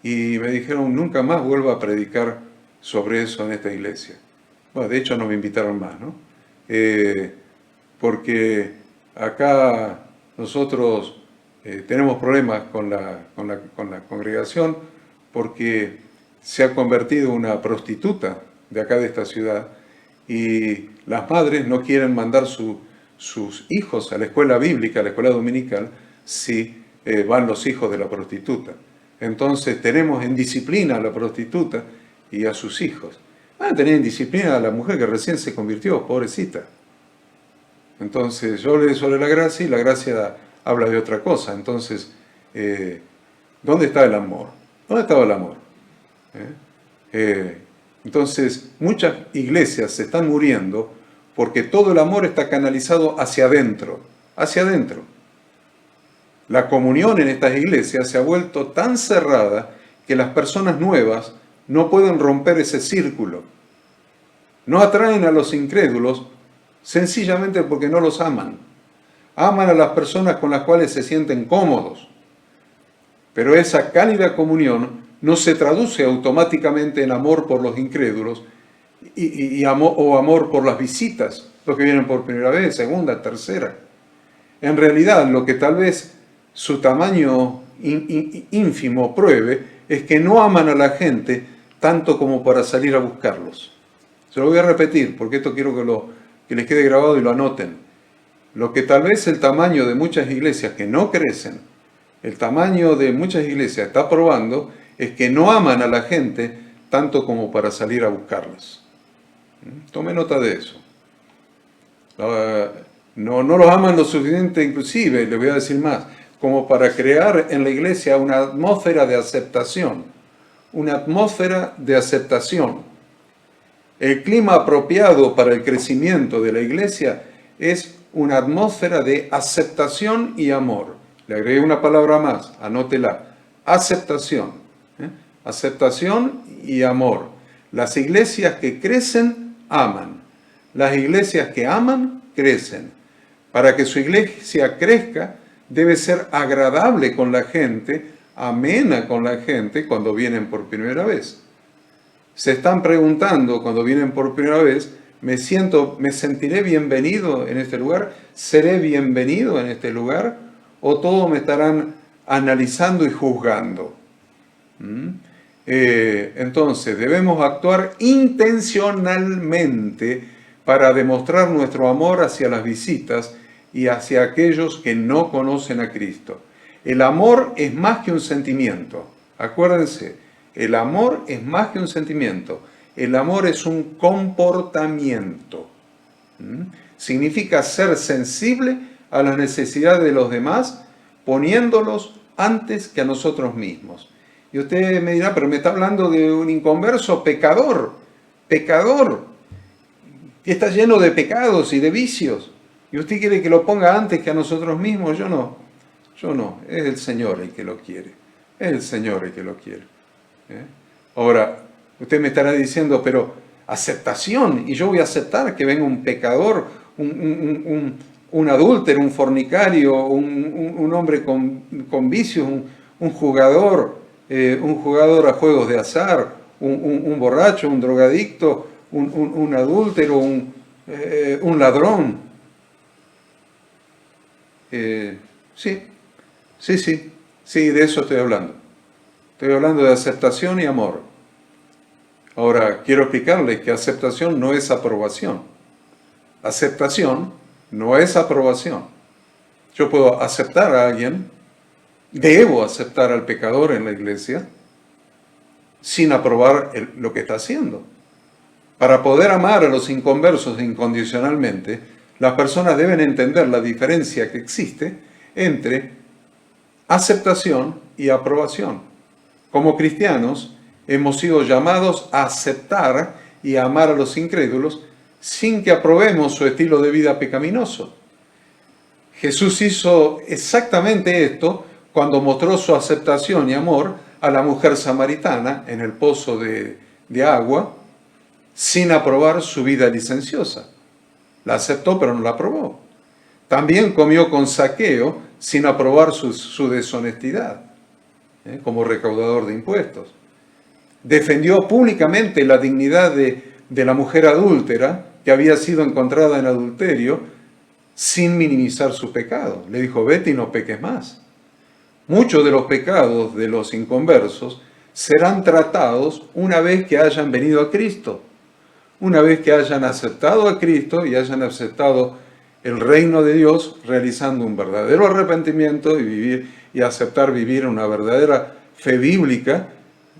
y me dijeron, nunca más vuelva a predicar sobre eso en esta iglesia. Bueno, de hecho no me invitaron más, ¿no? Porque acá nosotros tenemos problemas con la congregación porque se ha convertido en una prostituta de acá de esta ciudad y las madres no quieren mandar sus hijos a la escuela bíblica, a la escuela dominical, si van los hijos de la prostituta. Entonces tenemos en disciplina a la prostituta y a sus hijos. Van a tener en disciplina a la mujer que recién se convirtió, pobrecita. Entonces yo hablé sobre la gracia y la gracia habla de otra cosa. Entonces, ¿dónde está el amor? ¿Dónde estaba el amor? Entonces, muchas iglesias se están muriendo porque todo el amor está canalizado hacia adentro, hacia adentro. La comunión en estas iglesias se ha vuelto tan cerrada que las personas nuevas no pueden romper ese círculo. No atraen a los incrédulos sencillamente porque no los aman. Aman a las personas con las cuales se sienten cómodos. Pero esa cálida comunión no se traduce automáticamente en amor por los incrédulos o amor por las visitas, los que vienen por primera vez, segunda, tercera. En realidad, lo que tal vez su tamaño ínfimo pruebe es que no aman a la gente tanto como para salir a buscarlos. Se lo voy a repetir, porque esto quiero que les quede grabado y lo anoten. Lo que tal vez el tamaño de muchas iglesias que no crecen, el tamaño de muchas iglesias está probando, es que no aman a la gente tanto como para salir a buscarlas. Tome nota de eso. No los aman lo suficiente, inclusive, les voy a decir más, como para crear en la iglesia una atmósfera de aceptación. Una atmósfera de aceptación. El clima apropiado para el crecimiento de la iglesia es una atmósfera de aceptación y amor. Le agregué una palabra más, anótela. Aceptación. Aceptación y amor. Las iglesias que crecen, aman. Las iglesias que aman, crecen. Para que su iglesia crezca, debe ser agradable con la gente, amena con la gente cuando vienen por primera vez. Se están preguntando cuando vienen por primera vez, ¿me sentiré bienvenido en este lugar? ¿Seré bienvenido en este lugar? ¿O todos me estarán analizando y juzgando? Entonces, debemos actuar intencionalmente para demostrar nuestro amor hacia las visitas y hacia aquellos que no conocen a Cristo. El amor es más que un sentimiento. Acuérdense, el amor es más que un sentimiento. El amor es un comportamiento. Significa ser sensible a las necesidades de los demás, poniéndolos antes que a nosotros mismos. Y usted me dirá, pero me está hablando de un inconverso pecador, pecador, que está lleno de pecados y de vicios. ¿Y usted quiere que lo ponga antes que a nosotros mismos? Yo no, es el Señor el que lo quiere, es el Señor el que lo quiere. Ahora, usted me estará diciendo, pero aceptación, y yo voy a aceptar que venga un pecador, un adúltero, un fornicario, un hombre con vicios, un jugador a juegos de azar, un borracho, un drogadicto, un adúltero, un ladrón. Sí, de eso estoy hablando. Estoy hablando de aceptación y amor. Ahora, quiero explicarles que aceptación no es aprobación. Aceptación no es aprobación. Yo puedo aceptar a alguien, debo aceptar al pecador en la iglesia, sin aprobar lo que está haciendo. Para poder amar a los inconversos incondicionalmente, las personas deben entender la diferencia que existe entre aceptación y aprobación. Como cristianos, hemos sido llamados a aceptar y a amar a los incrédulos sin que aprobemos su estilo de vida pecaminoso. Jesús hizo exactamente esto cuando mostró su aceptación y amor a la mujer samaritana en el pozo de agua, sin aprobar su vida licenciosa. La aceptó, pero no la aprobó. También comió con Zaqueo sin aprobar su deshonestidad, como recaudador de impuestos. Defendió públicamente la dignidad de la mujer adúltera que había sido encontrada en adulterio sin minimizar su pecado. Le dijo, vete y no peques más. Muchos de los pecados de los inconversos serán tratados una vez que hayan venido a Cristo. Una vez que hayan aceptado a Cristo y hayan aceptado el reino de Dios, realizando un verdadero arrepentimiento y aceptar vivir una verdadera fe bíblica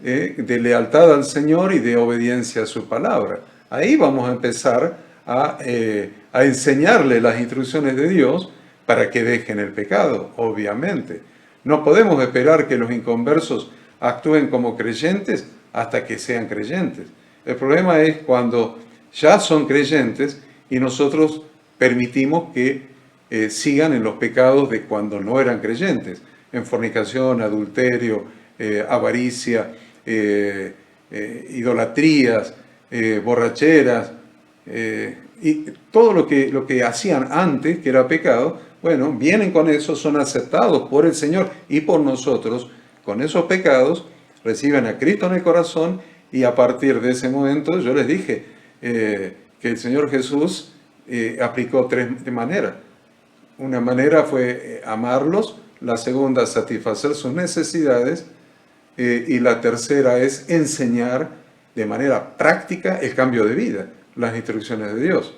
de lealtad al Señor y de obediencia a su palabra. Ahí vamos a empezar a enseñarle las instrucciones de Dios para que dejen el pecado, obviamente. No podemos esperar que los inconversos actúen como creyentes hasta que sean creyentes. El problema es cuando ya son creyentes y nosotros permitimos que sigan en los pecados de cuando no eran creyentes, en fornicación, adulterio, avaricia, idolatrías, borracheras, y todo lo que hacían antes, que era pecado, bueno, vienen con eso, son aceptados por el Señor y por nosotros, con esos pecados, reciben a Cristo en el corazón, y a partir de ese momento yo les dije que el Señor Jesús aplicó tres maneras. Una manera fue amarlos, la segunda satisfacer sus necesidades, y la tercera es enseñar de manera práctica el cambio de vida, las instrucciones de Dios.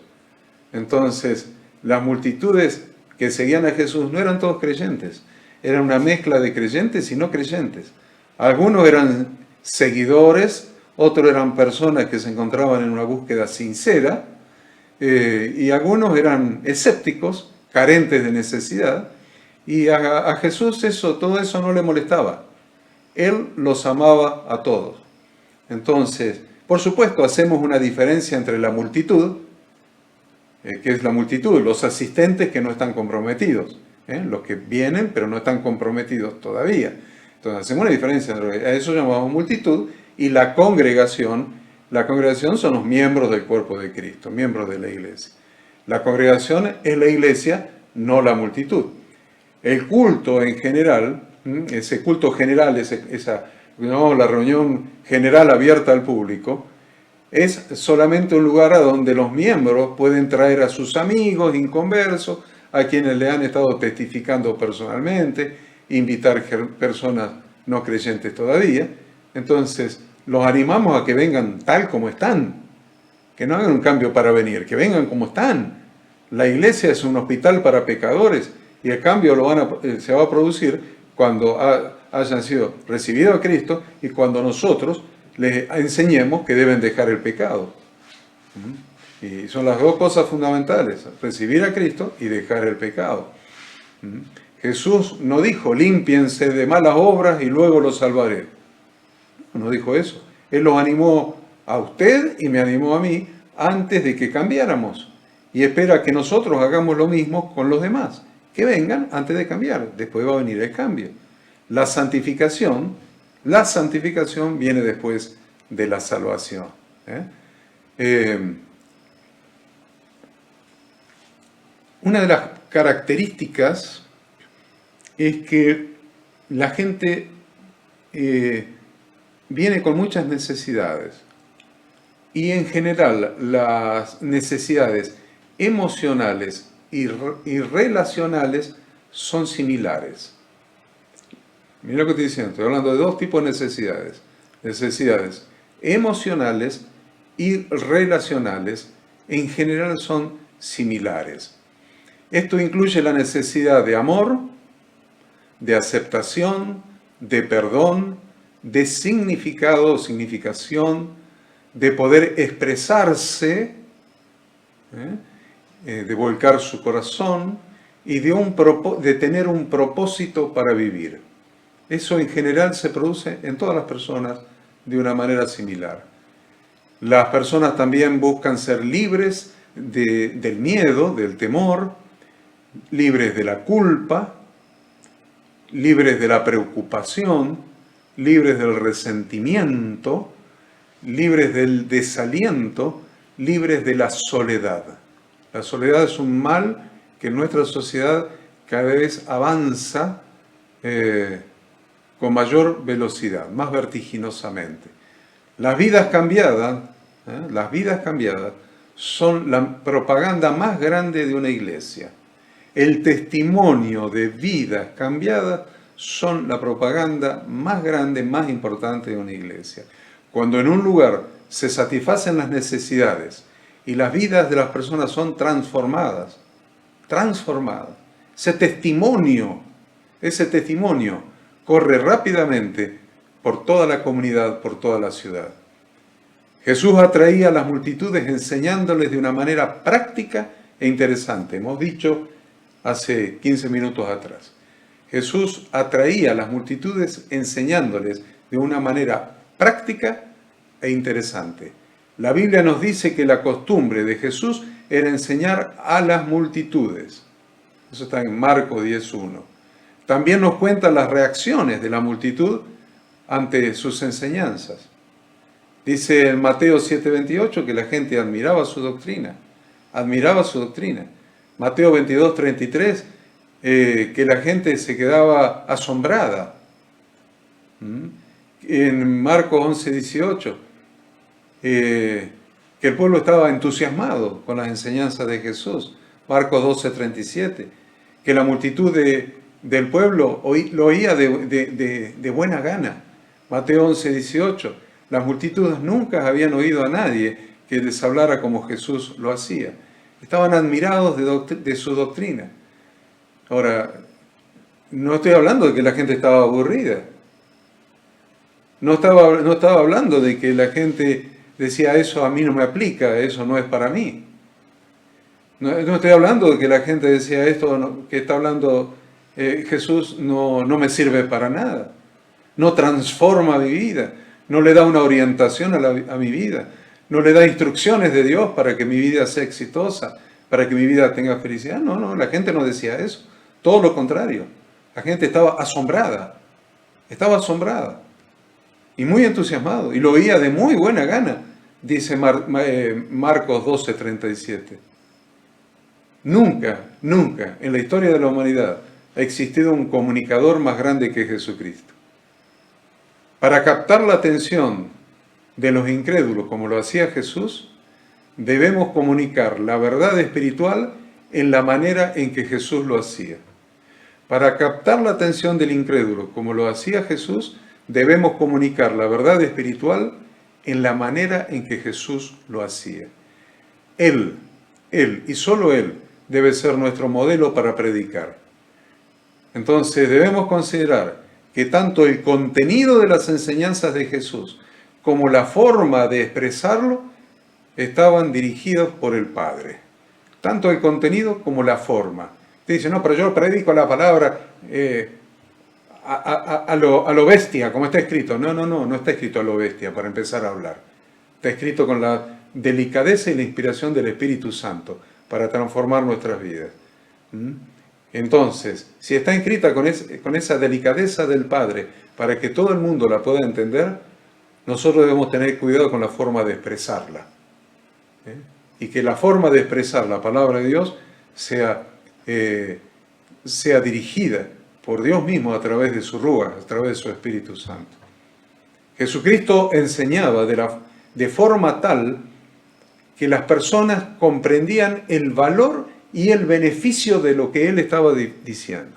Entonces, las multitudes que seguían a Jesús no eran todos creyentes, eran una mezcla de creyentes y no creyentes. Algunos eran seguidores, otros eran personas que se encontraban en una búsqueda sincera, y algunos eran escépticos, carentes de necesidad, y a Jesús todo eso no le molestaba. Él los amaba a todos. Entonces, por supuesto, hacemos una diferencia entre la multitud, que es la multitud, los asistentes que no están comprometidos, los que vienen pero no están comprometidos todavía. Entonces, hacemos una diferencia entre a eso llamamos multitud y la congregación. La congregación son los miembros del cuerpo de Cristo, miembros de la iglesia. La congregación es la iglesia, no la multitud. El culto en general, ese culto general, esa la reunión general abierta al público, es solamente un lugar a donde los miembros pueden traer a sus amigos inconversos, a quienes le han estado testificando personalmente, invitar personas no creyentes todavía. Entonces, los animamos a que vengan tal como están, que no hagan un cambio para venir, que vengan como están. La iglesia es un hospital para pecadores y el cambio se va a producir cuando hayan sido recibidos a Cristo y cuando nosotros les enseñemos que deben dejar el pecado. Y son las dos cosas fundamentales, recibir a Cristo y dejar el pecado. Jesús no dijo, límpiense de malas obras y luego los salvaré. No dijo eso. Él los animó a usted y me animó a mí antes de que cambiáramos. Y espera que nosotros hagamos lo mismo con los demás. Que vengan antes de cambiar. Después va a venir el cambio. La santificación viene después de la salvación. Una de las características es que la gente viene con muchas necesidades y en general las necesidades emocionales y relacionales son similares. Mira lo que estoy diciendo, estoy hablando de dos tipos de necesidades. Necesidades emocionales y relacionales en general son similares. Esto incluye la necesidad de amor, de aceptación, de perdón, de significado o significación, de poder expresarse, de volcar su corazón y de tener un propósito para vivir. Eso en general se produce en todas las personas de una manera similar. Las personas también buscan ser libres del miedo, del temor, libres de la culpa, libres de la preocupación, libres del resentimiento, libres del desaliento, libres de la soledad. La soledad es un mal que en nuestra sociedad cada vez avanza con mayor velocidad, más vertiginosamente. Las vidas cambiadas son la propaganda más grande de una iglesia. El testimonio de vidas cambiadas son la propaganda más grande, más importante de una iglesia. Cuando en un lugar se satisfacen las necesidades y las vidas de las personas son transformadas, ese testimonio corre rápidamente por toda la comunidad, por toda la ciudad. Jesús atraía a las multitudes enseñándoles de una manera práctica e interesante. Hemos dicho hace 15 minutos atrás. Jesús atraía a las multitudes enseñándoles de una manera práctica e interesante. La Biblia nos dice que la costumbre de Jesús era enseñar a las multitudes. Eso está en Marcos 10:1. También nos cuenta las reacciones de la multitud ante sus enseñanzas. Dice en Mateo 7:28 que la gente admiraba su doctrina. Admiraba su doctrina. Mateo 22:33, que la gente se quedaba asombrada. En Marcos 11:18, que el pueblo estaba entusiasmado con las enseñanzas de Jesús. Marcos 12:37, que la multitud del pueblo lo oía de buena gana. Mateo 11:18, las multitudes nunca habían oído a nadie que les hablara como Jesús lo hacía. Estaban admirados de su doctrina. Ahora, no estoy hablando de que la gente estaba aburrida. No estaba hablando de que la gente decía, eso a mí no me aplica, eso no es para mí. No estoy hablando de que la gente decía, esto que está hablando Jesús no me sirve para nada. No transforma mi vida, no le da una orientación a mi vida, no le da instrucciones de Dios para que mi vida sea exitosa, para que mi vida tenga felicidad. No, la gente no decía eso. Todo lo contrario. La gente estaba asombrada y muy entusiasmado, y lo oía de muy buena gana, dice Marcos 12:37. Nunca en la historia de la humanidad ha existido un comunicador más grande que Jesucristo. Para captar la atención de los incrédulos, como lo hacía Jesús, debemos comunicar la verdad espiritual en la manera en que Jesús lo hacía. Para captar la atención del incrédulo, como lo hacía Jesús, debemos comunicar la verdad espiritual en la manera en que Jesús lo hacía. Él y solo Él debe ser nuestro modelo para predicar. Entonces debemos considerar que tanto el contenido de las enseñanzas de Jesús como la forma de expresarlo estaban dirigidos por el Padre. Tanto el contenido como la forma. Usted dice, no, pero yo predico la palabra a lo bestia, como está escrito. No está escrito a lo bestia para empezar a hablar. Está escrito con la delicadeza y la inspiración del Espíritu Santo para transformar nuestras vidas. Entonces, si está escrita con esa delicadeza del Padre para que todo el mundo la pueda entender, nosotros debemos tener cuidado con la forma de expresarla. Y que la forma de expresar la palabra de Dios sea dirigida por Dios mismo a través de su Ruach, a través de su Espíritu Santo. Jesucristo enseñaba de forma tal que las personas comprendían el valor y el beneficio de lo que Él estaba diciendo.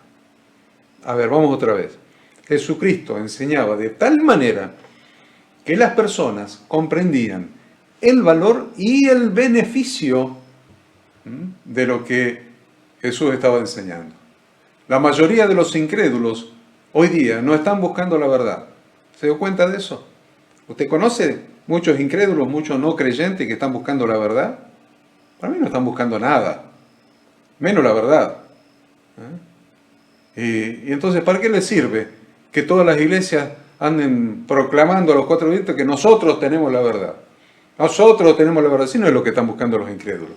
A ver, vamos otra vez. Jesucristo enseñaba de tal manera que las personas comprendían el valor y el beneficio de lo que Jesús estaba enseñando. La mayoría de los incrédulos hoy día no están buscando la verdad. ¿Se dio cuenta de eso? ¿Usted conoce muchos incrédulos, muchos no creyentes que están buscando la verdad? Para mí no están buscando nada, menos la verdad. Y entonces, ¿para qué les sirve que todas las iglesias anden proclamando a los cuatro vientos que nosotros tenemos la verdad? Nosotros tenemos la verdad, si no es lo que están buscando los incrédulos.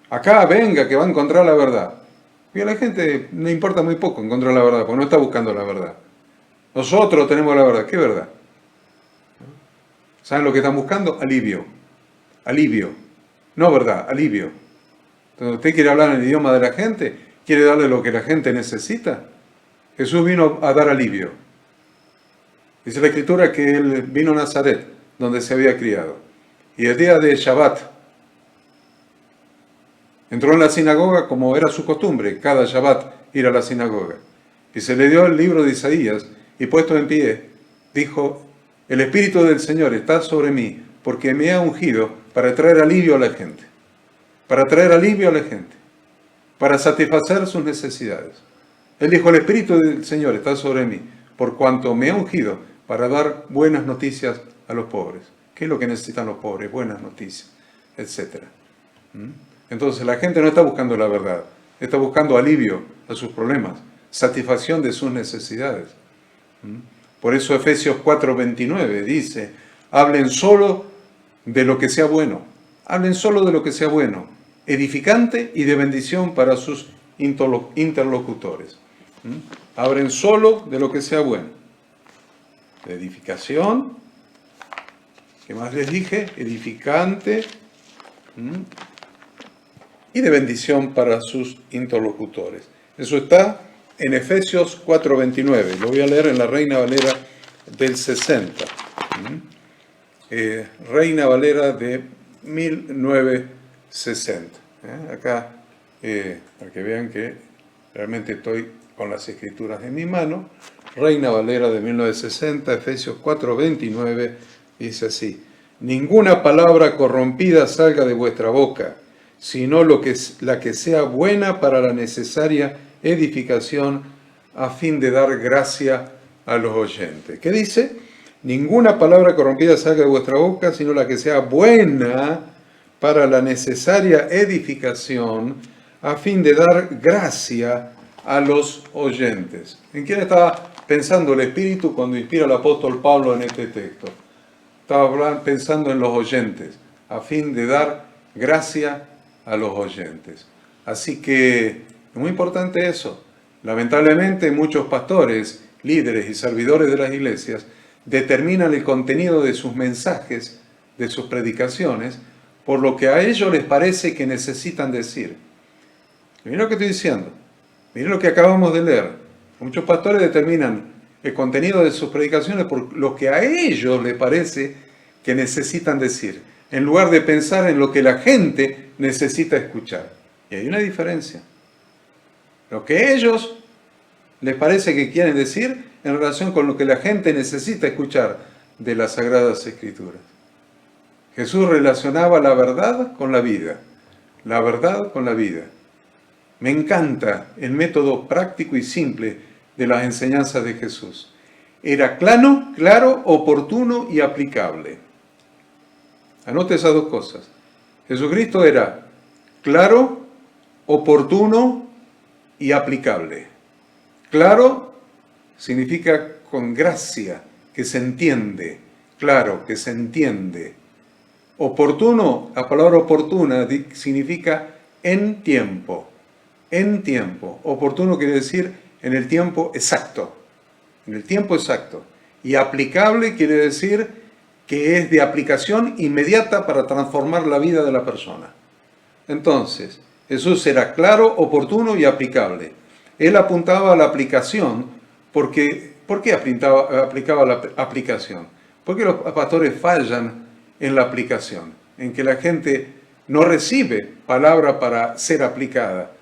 Acá venga que va a encontrar la verdad. Y a la gente le importa muy poco encontrar la verdad, porque no está buscando la verdad. Nosotros tenemos la verdad. ¿Qué verdad? ¿Saben lo que están buscando? Alivio. Alivio. No verdad, alivio. Entonces, ¿usted quiere hablar en el idioma de la gente? ¿Quiere darle lo que la gente necesita? Jesús vino a dar alivio. Dice la Escritura que Él vino a Nazaret, donde se había criado. Y el día de Shabbat, entró en la sinagoga como era su costumbre, cada Shabbat ir a la sinagoga. Y se le dio el libro de Isaías, y puesto en pie, dijo, el Espíritu del Señor está sobre mí, porque me ha ungido para traer alivio a la gente. Para traer alivio a la gente. Para satisfacer sus necesidades. Él dijo, el Espíritu del Señor está sobre mí, por cuanto me ha ungido para dar buenas noticias a los pobres. ¿Qué es lo que necesitan los pobres? Buenas noticias, etc. Entonces la gente no está buscando la verdad, está buscando alivio a sus problemas, satisfacción de sus necesidades. Por eso Efesios 4:29 dice, hablen solo de lo que sea bueno. Hablen solo de lo que sea bueno, edificante y de bendición para sus interlocutores. Hablen solo de lo que sea bueno. De edificación, ¿qué más les dije? Edificante y de bendición para sus interlocutores. Eso está en Efesios 4:29. Lo voy a leer en la Reina Valera del 60. Reina Valera de 1960. Acá, para que vean que realmente estoy con las escrituras en mi mano. Reina Valera de 1960, Efesios 4:29, dice así: ninguna palabra corrompida salga de vuestra boca, sino la que sea buena para la necesaria edificación, a fin de dar gracia a los oyentes. ¿Qué dice? Ninguna palabra corrompida salga de vuestra boca, sino la que sea buena para la necesaria edificación, a fin de dar gracia a los oyentes. ¿En quién estaba pensando el Espíritu cuando inspira al apóstol Pablo en este texto? Estaba pensando en los oyentes, a fin de dar gracia a los oyentes. Así que es muy importante eso. Lamentablemente muchos pastores, líderes y servidores de las iglesias determinan el contenido de sus mensajes, de sus predicaciones, por lo que a ellos les parece que necesitan decir. Miren lo que estoy diciendo. Miren lo que acabamos de leer. Muchos pastores determinan el contenido de sus predicaciones por lo que a ellos les parece que necesitan decir, en lugar de pensar en lo que la gente necesita escuchar. Y hay una diferencia. Lo que a ellos les parece que quieren decir en relación con lo que la gente necesita escuchar de las Sagradas Escrituras. Jesús relacionaba la verdad con la vida. La verdad con la vida. Me encanta el método práctico y simple de las enseñanzas de Jesús. Era claro, oportuno y aplicable. Anote esas dos cosas. Jesucristo era claro, oportuno y aplicable. Claro significa con gracia, que se entiende. Claro, que se entiende. Oportuno, la palabra oportuna significa en tiempo. En tiempo. Oportuno quiere decir en el tiempo exacto. En el tiempo exacto. Y aplicable quiere decir que es de aplicación inmediata para transformar la vida de la persona. Entonces, Jesús era claro, oportuno y aplicable. Él apuntaba a la aplicación porque... ¿Por qué aplicaba la aplicación? Porque los pastores fallan en la aplicación, en que la gente no recibe palabra para ser aplicada.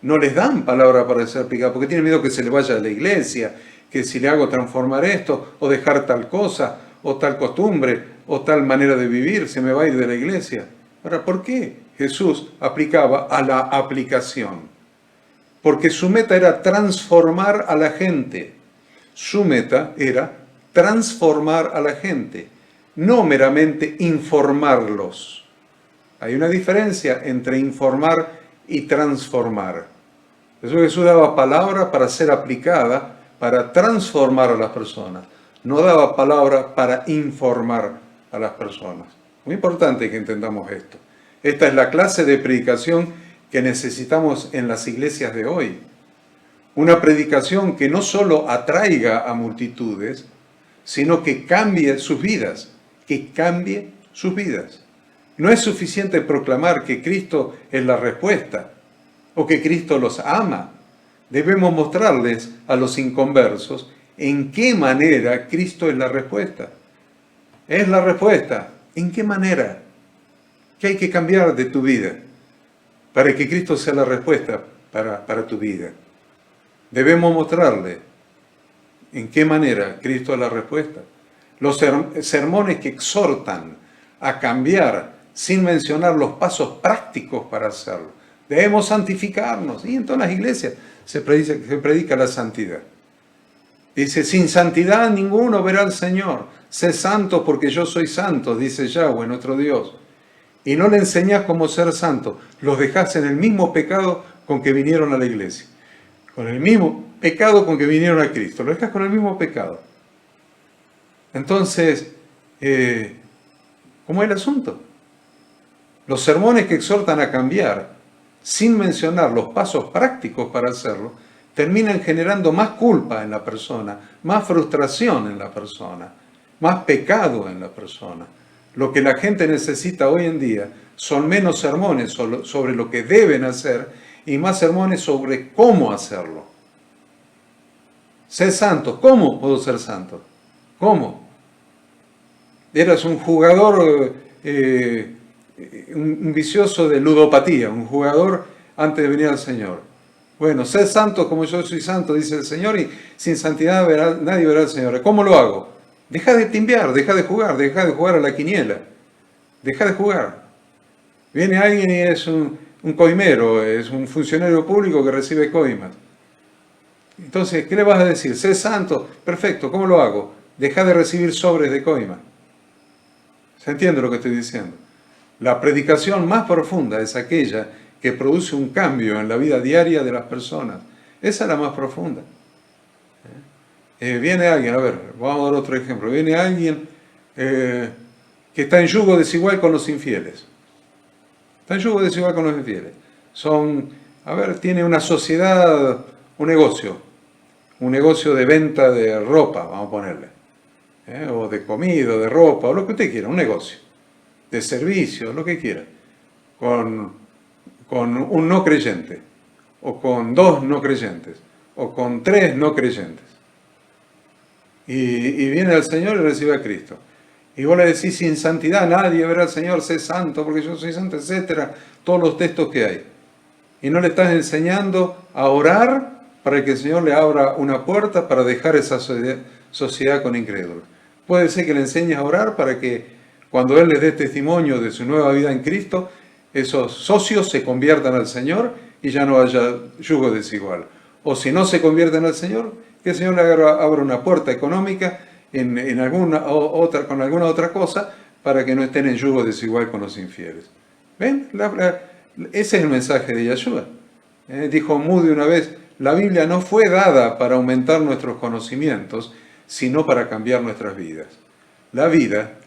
No les dan palabra para ser aplicada, porque tienen miedo que se le vaya a la iglesia, que si le hago transformar esto, o dejar tal cosa, o tal costumbre, o tal manera de vivir, se me va a ir de la iglesia. Ahora, ¿por qué Jesús aplicaba a la aplicación? Porque su meta era transformar a la gente. Su meta era transformar a la gente, no meramente informarlos. Hay una diferencia entre informar y transformar. Por eso Jesús daba palabra para ser aplicada, para transformar a las personas. No daba palabra para informar a las personas. Muy importante que entendamos esto. Esta es la clase de predicación que necesitamos en las iglesias de hoy. Una predicación que no solo atraiga a multitudes, sino que cambie sus vidas. Que cambie sus vidas. No es suficiente proclamar que Cristo es la respuesta o que Cristo los ama. Debemos mostrarles a los inconversos en qué manera Cristo es la respuesta. Es la respuesta. ¿En qué manera? ¿Qué hay que cambiar de tu vida para que Cristo sea la respuesta para tu vida? Debemos mostrarle en qué manera Cristo es la respuesta. Los sermones que exhortan a cambiar sin mencionar los pasos prácticos para hacerlo. Debemos santificarnos. Y en todas las iglesias se predica la santidad. Dice, sin santidad ninguno verá al Señor. Sé santo porque yo soy santo, dice Yahweh, nuestro Dios. Y no le enseñás cómo ser santo. Los dejás en el mismo pecado con que vinieron a la iglesia. Con el mismo pecado con que vinieron a Cristo. Lo dejás con el mismo pecado. Entonces, ¿Cómo es el asunto? Los sermones que exhortan a cambiar, sin mencionar los pasos prácticos para hacerlo, terminan generando más culpa en la persona, más frustración en la persona, más pecado en la persona. Lo que la gente necesita hoy en día son menos sermones sobre lo que deben hacer y más sermones sobre cómo hacerlo. Sé santo. ¿Cómo puedo ser santo? ¿Cómo? Eras un jugador, un vicioso de ludopatía, un jugador antes de venir al Señor. Bueno, sé santo como yo soy santo, dice el Señor, y sin santidad nadie verá al Señor. ¿Cómo lo hago? Deja de timbear, deja de jugar a la quiniela, deja de jugar. Viene alguien y es un coimero, es un funcionario público que recibe coimas. Entonces, ¿qué le vas a decir? Sé santo, perfecto, ¿cómo lo hago? Deja de recibir sobres de coima. ¿Se entiende lo que estoy diciendo? La predicación más profunda es aquella que produce un cambio en la vida diaria de las personas. Esa es la más profunda. Viene alguien, a ver, vamos a dar otro ejemplo. Viene alguien que está en yugo desigual con los infieles. Está en yugo desigual con los infieles. Tiene una sociedad, un negocio de venta de ropa, vamos a ponerle. O de comida, de ropa, o lo que usted quiera, un negocio. De servicios, lo que quiera. Con un no creyente, o con 2 no creyentes, o con 3 no creyentes. Y viene al Señor y recibe a Cristo. Y vos le decís, sin santidad nadie verá al Señor, sé santo, porque yo soy santo, etcétera, todos los textos que hay. Y no le estás enseñando a orar para que el Señor le abra una puerta para dejar esa sociedad con incrédulos. Puede ser que le enseñes a orar para que cuando Él les dé testimonio de su nueva vida en Cristo, esos socios se conviertan al Señor y ya no haya yugo desigual. O si no se convierten al Señor, que el Señor le abra una puerta económica con alguna otra cosa para que no estén en yugo desigual con los infieles. ¿Ven? Ese es el mensaje de Yeshua. Dijo Moody una vez, la Biblia no fue dada para aumentar nuestros conocimientos, sino para cambiar nuestras vidas. La Biblia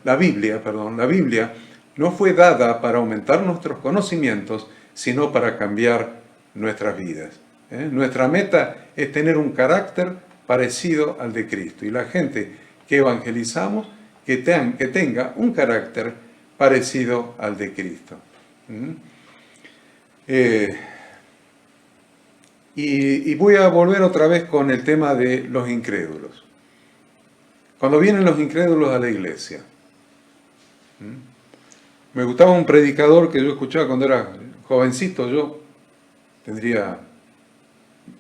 no fue dada para aumentar nuestros conocimientos, sino para cambiar nuestras vidas. Nuestra meta es tener un carácter parecido al de Cristo. Y la gente que evangelizamos, que tenga un carácter parecido al de Cristo. Y voy a volver otra vez con el tema de los incrédulos. Cuando vienen los incrédulos a la iglesia, me gustaba un predicador que yo escuchaba cuando era jovencito, yo tendría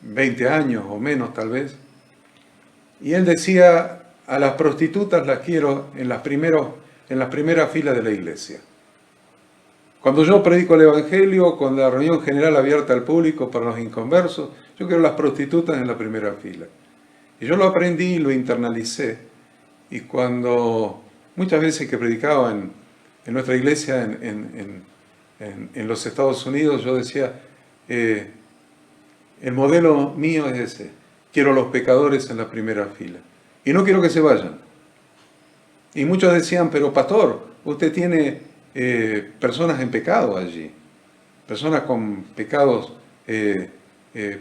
20 años o menos tal vez, y él decía, a las prostitutas las quiero en las primeras filas de la iglesia. Cuando yo predico el Evangelio, con la reunión general abierta al público para los inconversos, yo quiero las prostitutas en la primera fila. Y yo lo aprendí y lo internalicé. Y cuando muchas veces que predicaba en nuestra iglesia en los Estados Unidos, yo decía, el modelo mío es ese. Quiero los pecadores en la primera fila. Y no quiero que se vayan. Y muchos decían, pero pastor, usted tiene personas en pecado allí. Personas con pecados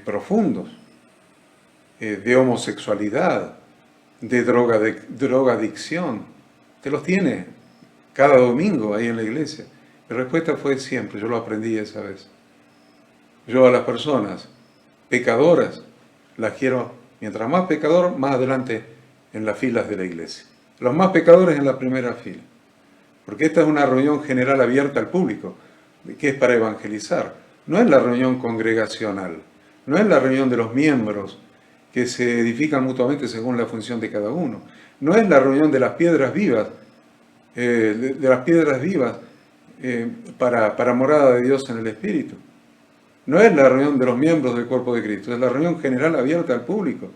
profundos. De homosexualidad, de drogadicción. Usted los tiene cada domingo ahí en la iglesia. Mi respuesta fue siempre, yo lo aprendí esa vez. Yo a las personas pecadoras las quiero, mientras más pecador, más adelante en las filas de la iglesia. Los más pecadores en la primera fila. Porque esta es una reunión general abierta al público, que es para evangelizar. No es la reunión congregacional, no es la reunión de los miembros que se edifican mutuamente según la función de cada uno. No es la reunión de las piedras vivas, para morada de Dios en el Espíritu. No es la reunión de los miembros del cuerpo de Cristo, es la reunión general abierta al público.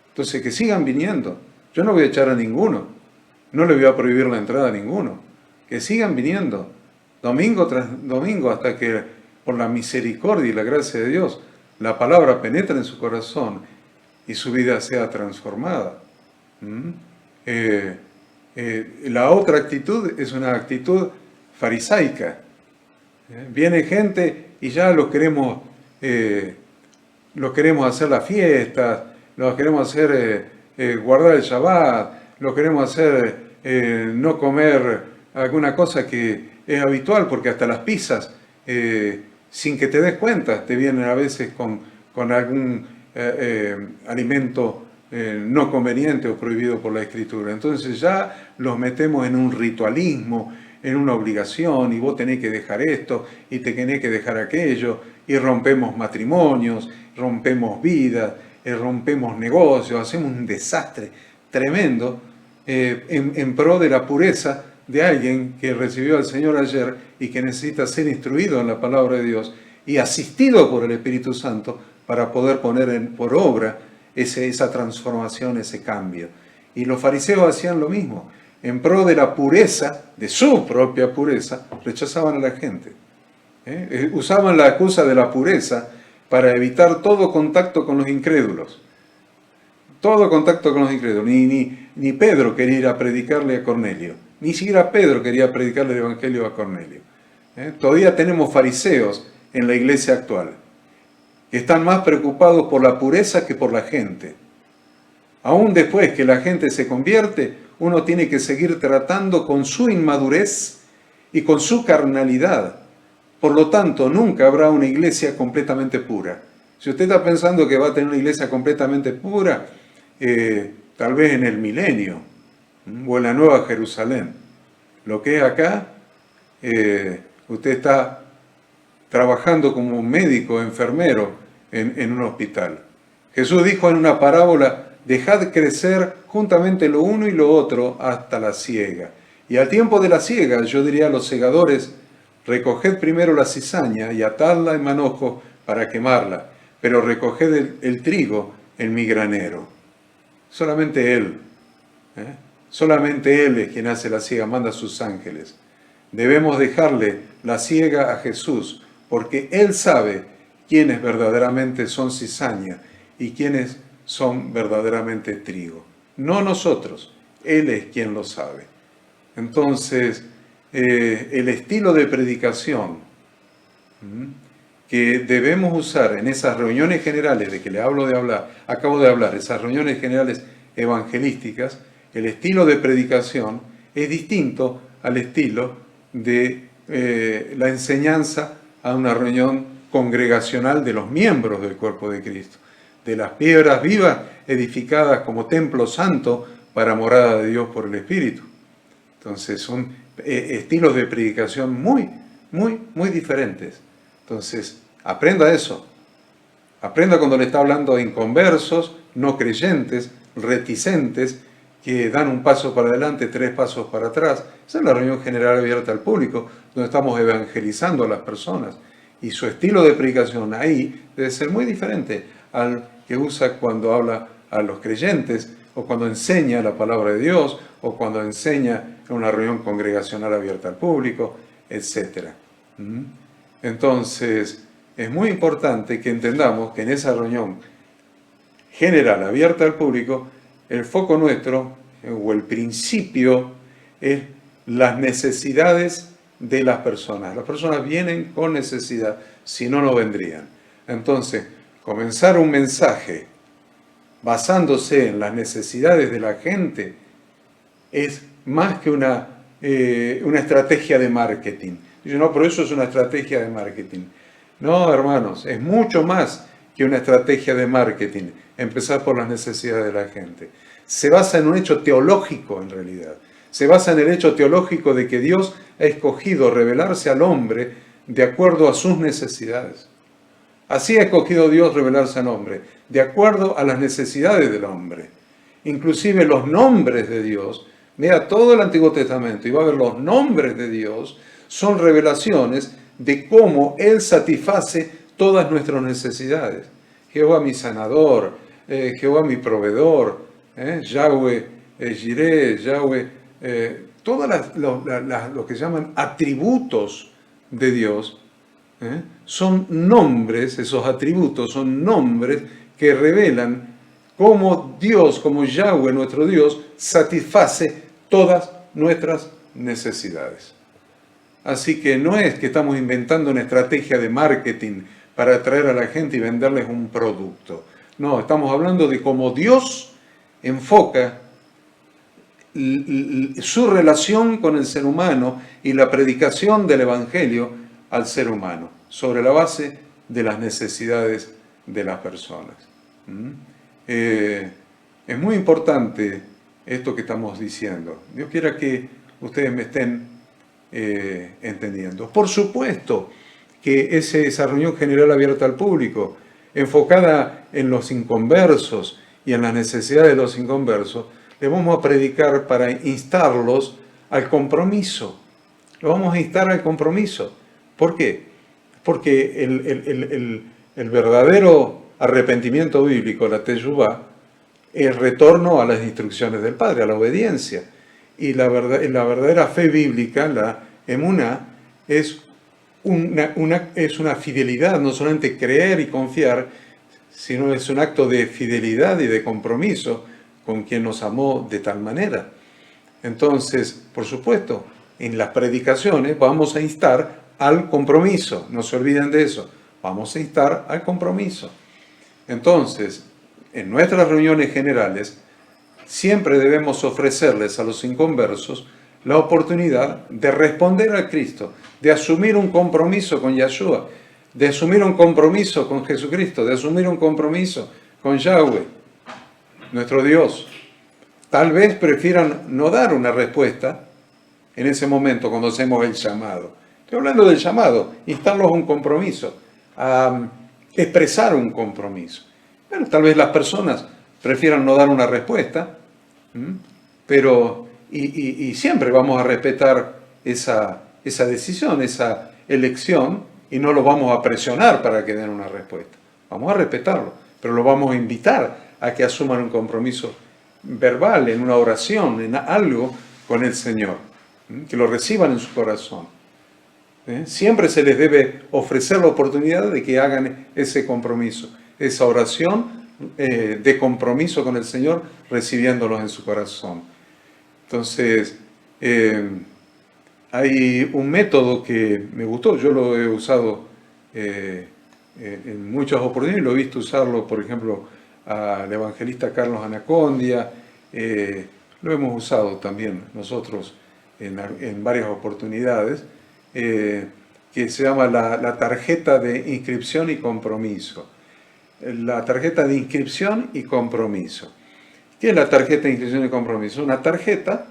Entonces, que sigan viniendo. Yo no voy a echar a ninguno, no le voy a prohibir la entrada a ninguno. Que sigan viniendo, domingo tras domingo, hasta que, por la misericordia y la gracia de Dios, la palabra penetre en su corazón y su vida sea transformada. La otra actitud es una actitud farisaica. Viene gente y ya los queremos hacer las fiestas, los queremos hacer guardar el Shabbat, los queremos hacer no comer alguna cosa que es habitual, porque hasta las pizzas, sin que te des cuenta, te vienen a veces con algún alimento no conveniente o prohibido por la Escritura. Entonces ya los metemos en un ritualismo, en una obligación, y vos tenés que dejar esto, y te tenés que dejar aquello, y rompemos matrimonios, rompemos vidas, rompemos negocios, hacemos un desastre tremendo en pro de la pureza de alguien que recibió al Señor ayer y que necesita ser instruido en la palabra de Dios y asistido por el Espíritu Santo para poder poner por obra esa transformación, ese cambio. Y los fariseos hacían lo mismo. En pro de la pureza, de su propia pureza, rechazaban a la gente. Usaban la excusa de la pureza para evitar todo contacto con los incrédulos. Todo contacto con los incrédulos. Ni Pedro quería ir a predicarle a Cornelio. Ni siquiera Pedro quería predicarle el Evangelio a Cornelio. Todavía tenemos fariseos en la iglesia actual, que están más preocupados por la pureza que por la gente. Aún después que la gente se convierte, uno tiene que seguir tratando con su inmadurez y con su carnalidad. Por lo tanto, nunca habrá una iglesia completamente pura. Si usted está pensando que va a tener una iglesia completamente pura, tal vez en el milenio o en la Nueva Jerusalén. Lo que es acá, usted está trabajando como médico, enfermero en un hospital. Jesús dijo en una parábola: dejad crecer juntamente lo uno y lo otro hasta la siega. Y al tiempo de la siega, yo diría a los segadores: recoged primero la cizaña y atadla en manojos para quemarla, pero recoged el trigo en mi granero. Solamente Él es quien hace la siega, manda a sus ángeles. Debemos dejarle la siega a Jesús, porque Él sabe quiénes verdaderamente son cizaña y quiénes son verdaderamente trigo. No nosotros, Él es quien lo sabe. Entonces, el estilo de predicación que debemos usar en esas reuniones generales de que acabo de hablar, esas reuniones generales evangelísticas, el estilo de predicación es distinto al estilo de la enseñanza a una reunión congregacional de los miembros del cuerpo de Cristo, de las piedras vivas edificadas como templo santo para morada de Dios por el Espíritu. Entonces son estilos de predicación muy, muy, muy diferentes. Entonces, aprenda eso. Aprenda cuando le está hablando a inconversos, no creyentes, reticentes, que dan un paso para adelante, 3 pasos para atrás. Esa es la reunión general abierta al público, donde estamos evangelizando a las personas. Y su estilo de predicación ahí debe ser muy diferente al que usa cuando habla a los creyentes, o cuando enseña la palabra de Dios, o cuando enseña en una reunión congregacional abierta al público, etc. Entonces, es muy importante que entendamos que en esa reunión general abierta al público, el foco nuestro, o el principio, es las necesidades de las personas. Las personas vienen con necesidad, si no, no vendrían. Entonces, comenzar un mensaje basándose en las necesidades de la gente es más que una estrategia de marketing. Dice, no, pero eso es una estrategia de marketing. No, hermanos, es mucho más que una estrategia de marketing, empezar por las necesidades de la gente. Se basa en un hecho teológico, en realidad. Se basa en el hecho teológico de que Dios ha escogido revelarse al hombre de acuerdo a sus necesidades. Así ha escogido Dios revelarse al hombre, de acuerdo a las necesidades del hombre. Inclusive los nombres de Dios, vea todo el Antiguo Testamento y va a ver los nombres de Dios, son revelaciones de cómo Él satisface todas nuestras necesidades. Jehová mi sanador, Jehová mi proveedor, Yahweh Jireh, Yahweh, todas lo que se llaman atributos de Dios, son nombres, esos atributos son nombres que revelan cómo Dios, como Yahweh, nuestro Dios, satisface todas nuestras necesidades. Así que no es que estamos inventando una estrategia de marketing para atraer a la gente y venderles un producto. No, estamos hablando de cómo Dios enfoca su relación con el ser humano y la predicación del Evangelio al ser humano, sobre la base de las necesidades de las personas. Es muy importante esto que estamos diciendo. Dios quiera que ustedes me estén entendiendo. Por supuesto que esa reunión general abierta al público, enfocada en los inconversos y en las necesidades de los inconversos, le vamos a predicar para instarlos al compromiso. Lo vamos a instar al compromiso. ¿Por qué? Porque el verdadero arrepentimiento bíblico, la teshuvá, es retorno a las instrucciones del Padre, a la obediencia. Y la verdadera fe bíblica, la emuná, es una fidelidad, no solamente creer y confiar, sino es un acto de fidelidad y de compromiso con quien nos amó de tal manera. Entonces, por supuesto, en las predicaciones vamos a instar al compromiso, no se olviden de eso, vamos a instar al compromiso. Entonces, en nuestras reuniones generales, siempre debemos ofrecerles a los inconversos la oportunidad de responder a Cristo, de asumir un compromiso con Yahshua, de asumir un compromiso con Jesucristo, de asumir un compromiso con Yahweh, nuestro Dios. Tal vez prefieran no dar una respuesta en ese momento cuando hacemos el llamado. Estoy hablando del llamado, instarlos a un compromiso, a expresar un compromiso. Bueno, tal vez las personas prefieran no dar una respuesta, pero y siempre vamos a respetar esa decisión, esa elección, y no los vamos a presionar para que den una respuesta. Vamos a respetarlo, pero los vamos a invitar a que asuman un compromiso verbal, en una oración, en algo con el Señor, que lo reciban en su corazón. Siempre se les debe ofrecer la oportunidad de que hagan ese compromiso, esa oración de compromiso con el Señor, recibiéndolos en su corazón. Entonces, hay un método que me gustó, yo lo he usado en muchas oportunidades, lo he visto usarlo, por ejemplo, al evangelista Carlos Anacondia, lo hemos usado también nosotros en varias oportunidades, que se llama la tarjeta de inscripción y compromiso. La tarjeta de inscripción y compromiso. ¿Qué es la tarjeta de inscripción y compromiso? Una tarjeta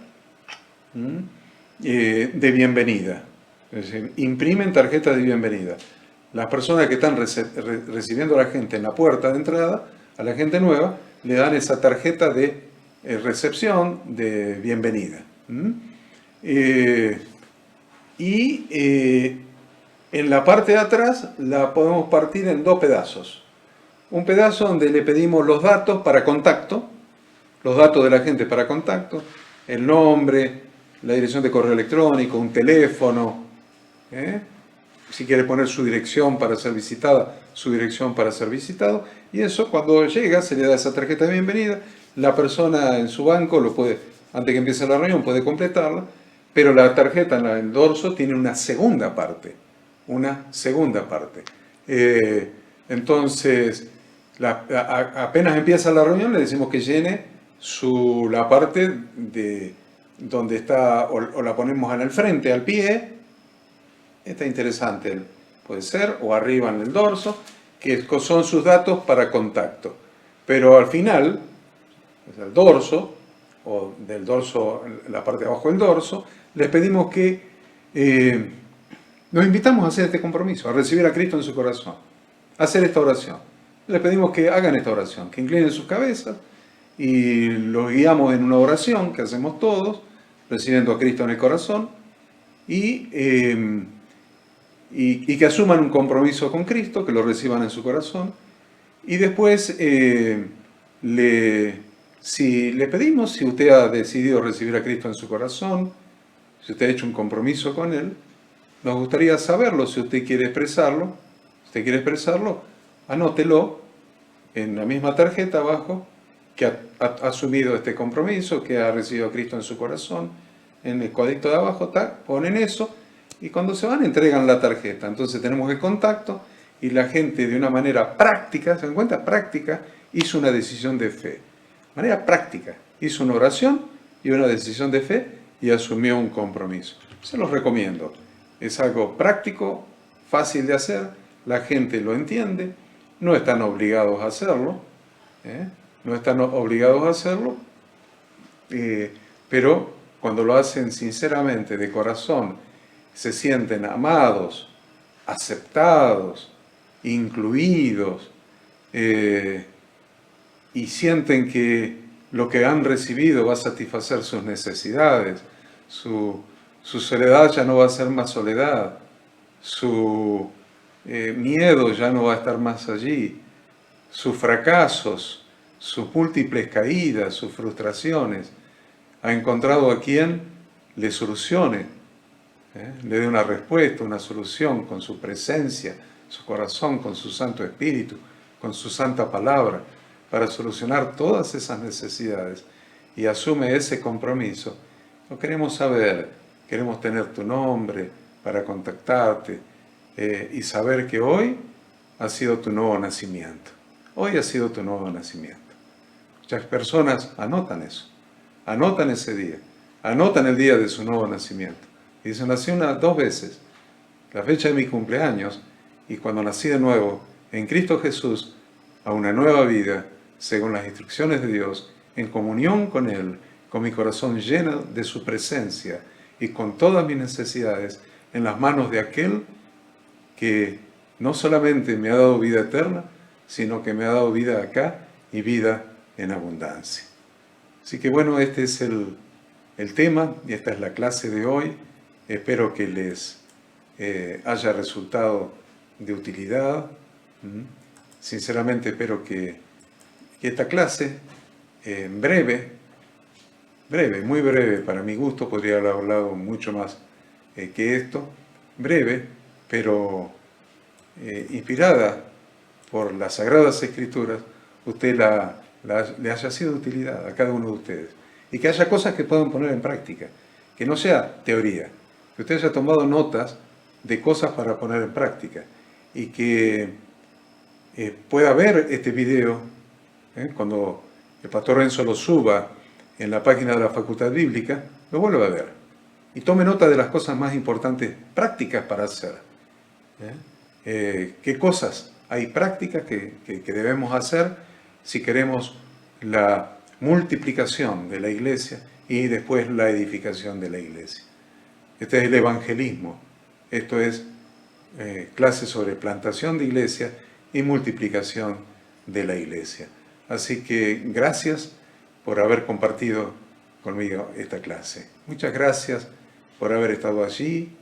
de bienvenida. Es decir, imprimen tarjetas de bienvenida. Las personas que están recibiendo a la gente en la puerta de entrada, a la gente nueva, le dan esa tarjeta de recepción, de bienvenida. En la parte de atrás la podemos partir en dos pedazos. Un pedazo donde le pedimos los datos para contacto, los datos de la gente para contacto, el nombre, la dirección de correo electrónico, un teléfono, si quiere poner su dirección para ser visitada, su dirección para ser visitado, y eso cuando llega se le da esa tarjeta de bienvenida, la persona en su banco lo puede, antes que empiece la reunión, puede completarla, pero la tarjeta en el dorso tiene una segunda parte, entonces, apenas empieza la reunión le decimos que llene la parte de donde está, o la ponemos en el frente, al pie, está interesante, puede ser, o arriba en el dorso, que son sus datos para contacto. Pero al final, el dorso, o del dorso, la parte de abajo del dorso, les pedimos que nos invitamos a hacer este compromiso, a recibir a Cristo en su corazón, a hacer esta oración. Les pedimos que hagan esta oración, que inclinen sus cabezas y los guiamos en una oración que hacemos todos, recibiendo a Cristo en el corazón y que asuman un compromiso con Cristo, que lo reciban en su corazón. Y después, si le pedimos, si usted ha decidido recibir a Cristo en su corazón, si usted ha hecho un compromiso con Él, nos gustaría saberlo. Si usted quiere expresarlo, anótelo en la misma tarjeta abajo que ha asumido este compromiso, que ha recibido a Cristo en su corazón, en el cuadrito de abajo, ponen eso, y cuando se van entregan la tarjeta. Entonces tenemos el contacto, y la gente de una manera práctica, ¿se dan cuenta? Práctica, hizo una decisión de fe. De manera práctica, hizo una oración y una decisión de fe, y asumió un compromiso. Se los recomiendo. Es algo práctico, fácil de hacer, la gente lo entiende, no están obligados a hacerlo, no están obligados a hacerlo, pero cuando lo hacen sinceramente, de corazón, se sienten amados, aceptados, incluidos, y sienten que lo que han recibido va a satisfacer sus necesidades, su soledad ya no va a ser más soledad, su miedo ya no va a estar más allí, sus fracasos, sus múltiples caídas, sus frustraciones, ha encontrado a quien le solucione, le dé una respuesta, una solución con su presencia, su corazón, con su Santo Espíritu, con su Santa Palabra, para solucionar todas esas necesidades, y asume ese compromiso. Lo queremos saber, queremos tener tu nombre para contactarte, y saber que hoy ha sido tu nuevo nacimiento. Hoy ha sido tu nuevo nacimiento. Muchas personas anotan eso, anotan ese día, anotan el día de su nuevo nacimiento. Y dicen, nací dos veces, la fecha de mi cumpleaños, y cuando nací de nuevo en Cristo Jesús, a una nueva vida, según las instrucciones de Dios, en comunión con Él, con mi corazón lleno de su presencia y con todas mis necesidades en las manos de aquel que no solamente me ha dado vida eterna, sino que me ha dado vida acá y vida en abundancia. Así que bueno, este es el tema, y esta es la clase de hoy. Espero que les haya resultado de utilidad. Sinceramente espero que esta clase, breve, muy breve para mi gusto, podría haber hablado mucho más que esto, breve, pero inspirada por las Sagradas Escrituras, usted le haya sido de utilidad a cada uno de ustedes. Y que haya cosas que puedan poner en práctica, que no sea teoría, que usted haya tomado notas de cosas para poner en práctica, y que pueda ver este video cuando el pastor Renzo lo suba en la página de la Facultad Bíblica, lo vuelva a ver y tome nota de las cosas más importantes, prácticas para hacer. ¿Qué cosas hay prácticas que debemos hacer si queremos la multiplicación de la iglesia y después la edificación de la iglesia? Este es el evangelismo. Esto es clases sobre plantación de iglesia y multiplicación de la iglesia. Así que gracias por haber compartido conmigo esta clase. Muchas gracias por haber estado allí.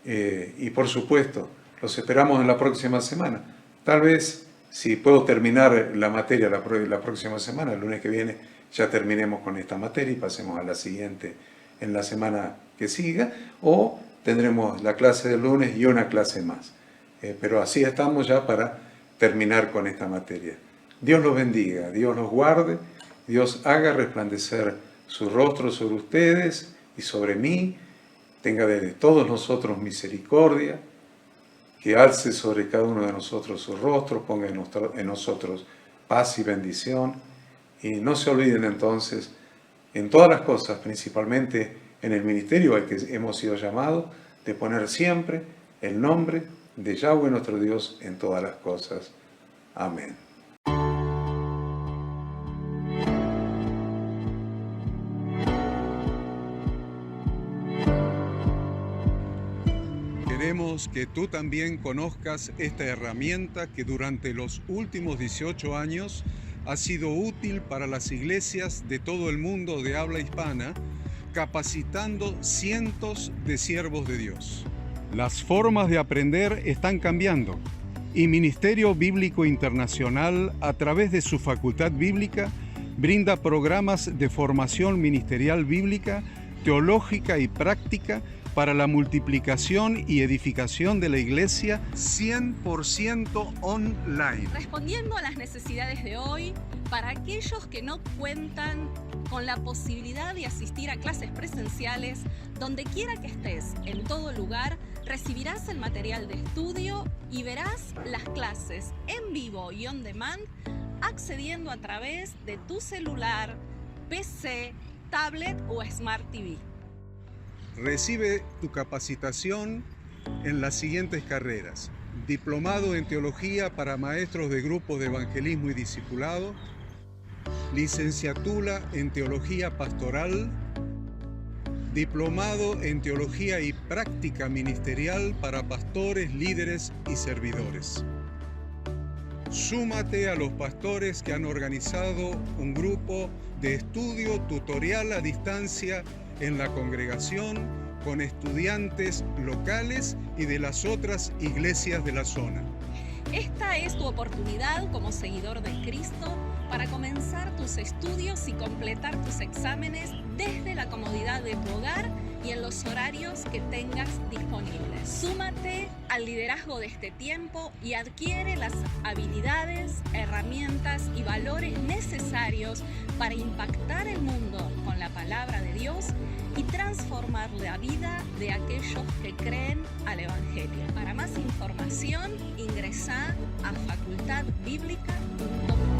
Y por supuesto, los esperamos en la próxima semana. Tal vez, si puedo terminar la materia la próxima semana, el lunes que viene, ya terminemos con esta materia y pasemos a la siguiente en la semana que siga, o tendremos la clase del lunes y una clase más. Pero así estamos ya para terminar con esta materia. Dios los bendiga, Dios los guarde, Dios haga resplandecer su rostro sobre ustedes y sobre mí, tenga de todos nosotros misericordia, que alce sobre cada uno de nosotros su rostro, ponga en nosotros paz y bendición, y no se olviden entonces, en todas las cosas, principalmente en el ministerio al que hemos sido llamados, de poner siempre el nombre de Yahweh nuestro Dios en todas las cosas. Amén. Queremos que tú también conozcas esta herramienta que durante los últimos 18 años ha sido útil para las iglesias de todo el mundo de habla hispana, capacitando cientos de siervos de Dios. Las formas de aprender están cambiando y Ministerio Bíblico Internacional, a través de su Facultad Bíblica, brinda programas de formación ministerial bíblica, teológica y práctica para la multiplicación y edificación de la iglesia 100% online. Respondiendo a las necesidades de hoy, para aquellos que no cuentan con la posibilidad de asistir a clases presenciales, donde quiera que estés, en todo lugar, recibirás el material de estudio y verás las clases en vivo y on demand, accediendo a través de tu celular, PC, tablet o Smart TV. Recibe tu capacitación en las siguientes carreras: diplomado en teología para maestros de grupos de evangelismo y discipulado, licenciatura en teología pastoral, diplomado en teología y práctica ministerial para pastores, líderes y servidores. Súmate a los pastores que han organizado un grupo de estudio tutorial a distancia en la congregación con estudiantes locales y de las otras iglesias de la zona. Esta es tu oportunidad como seguidor de Cristo para comenzar tus estudios y completar tus exámenes desde la comodidad de tu hogar y en los horarios que tengas disponibles. Súmate al liderazgo de este tiempo y adquiere las habilidades, herramientas y valores necesarios para impactar el mundo con la palabra de Dios y transformar la vida de aquellos que creen al Evangelio. Para más información, ingresá a facultadbiblica.com.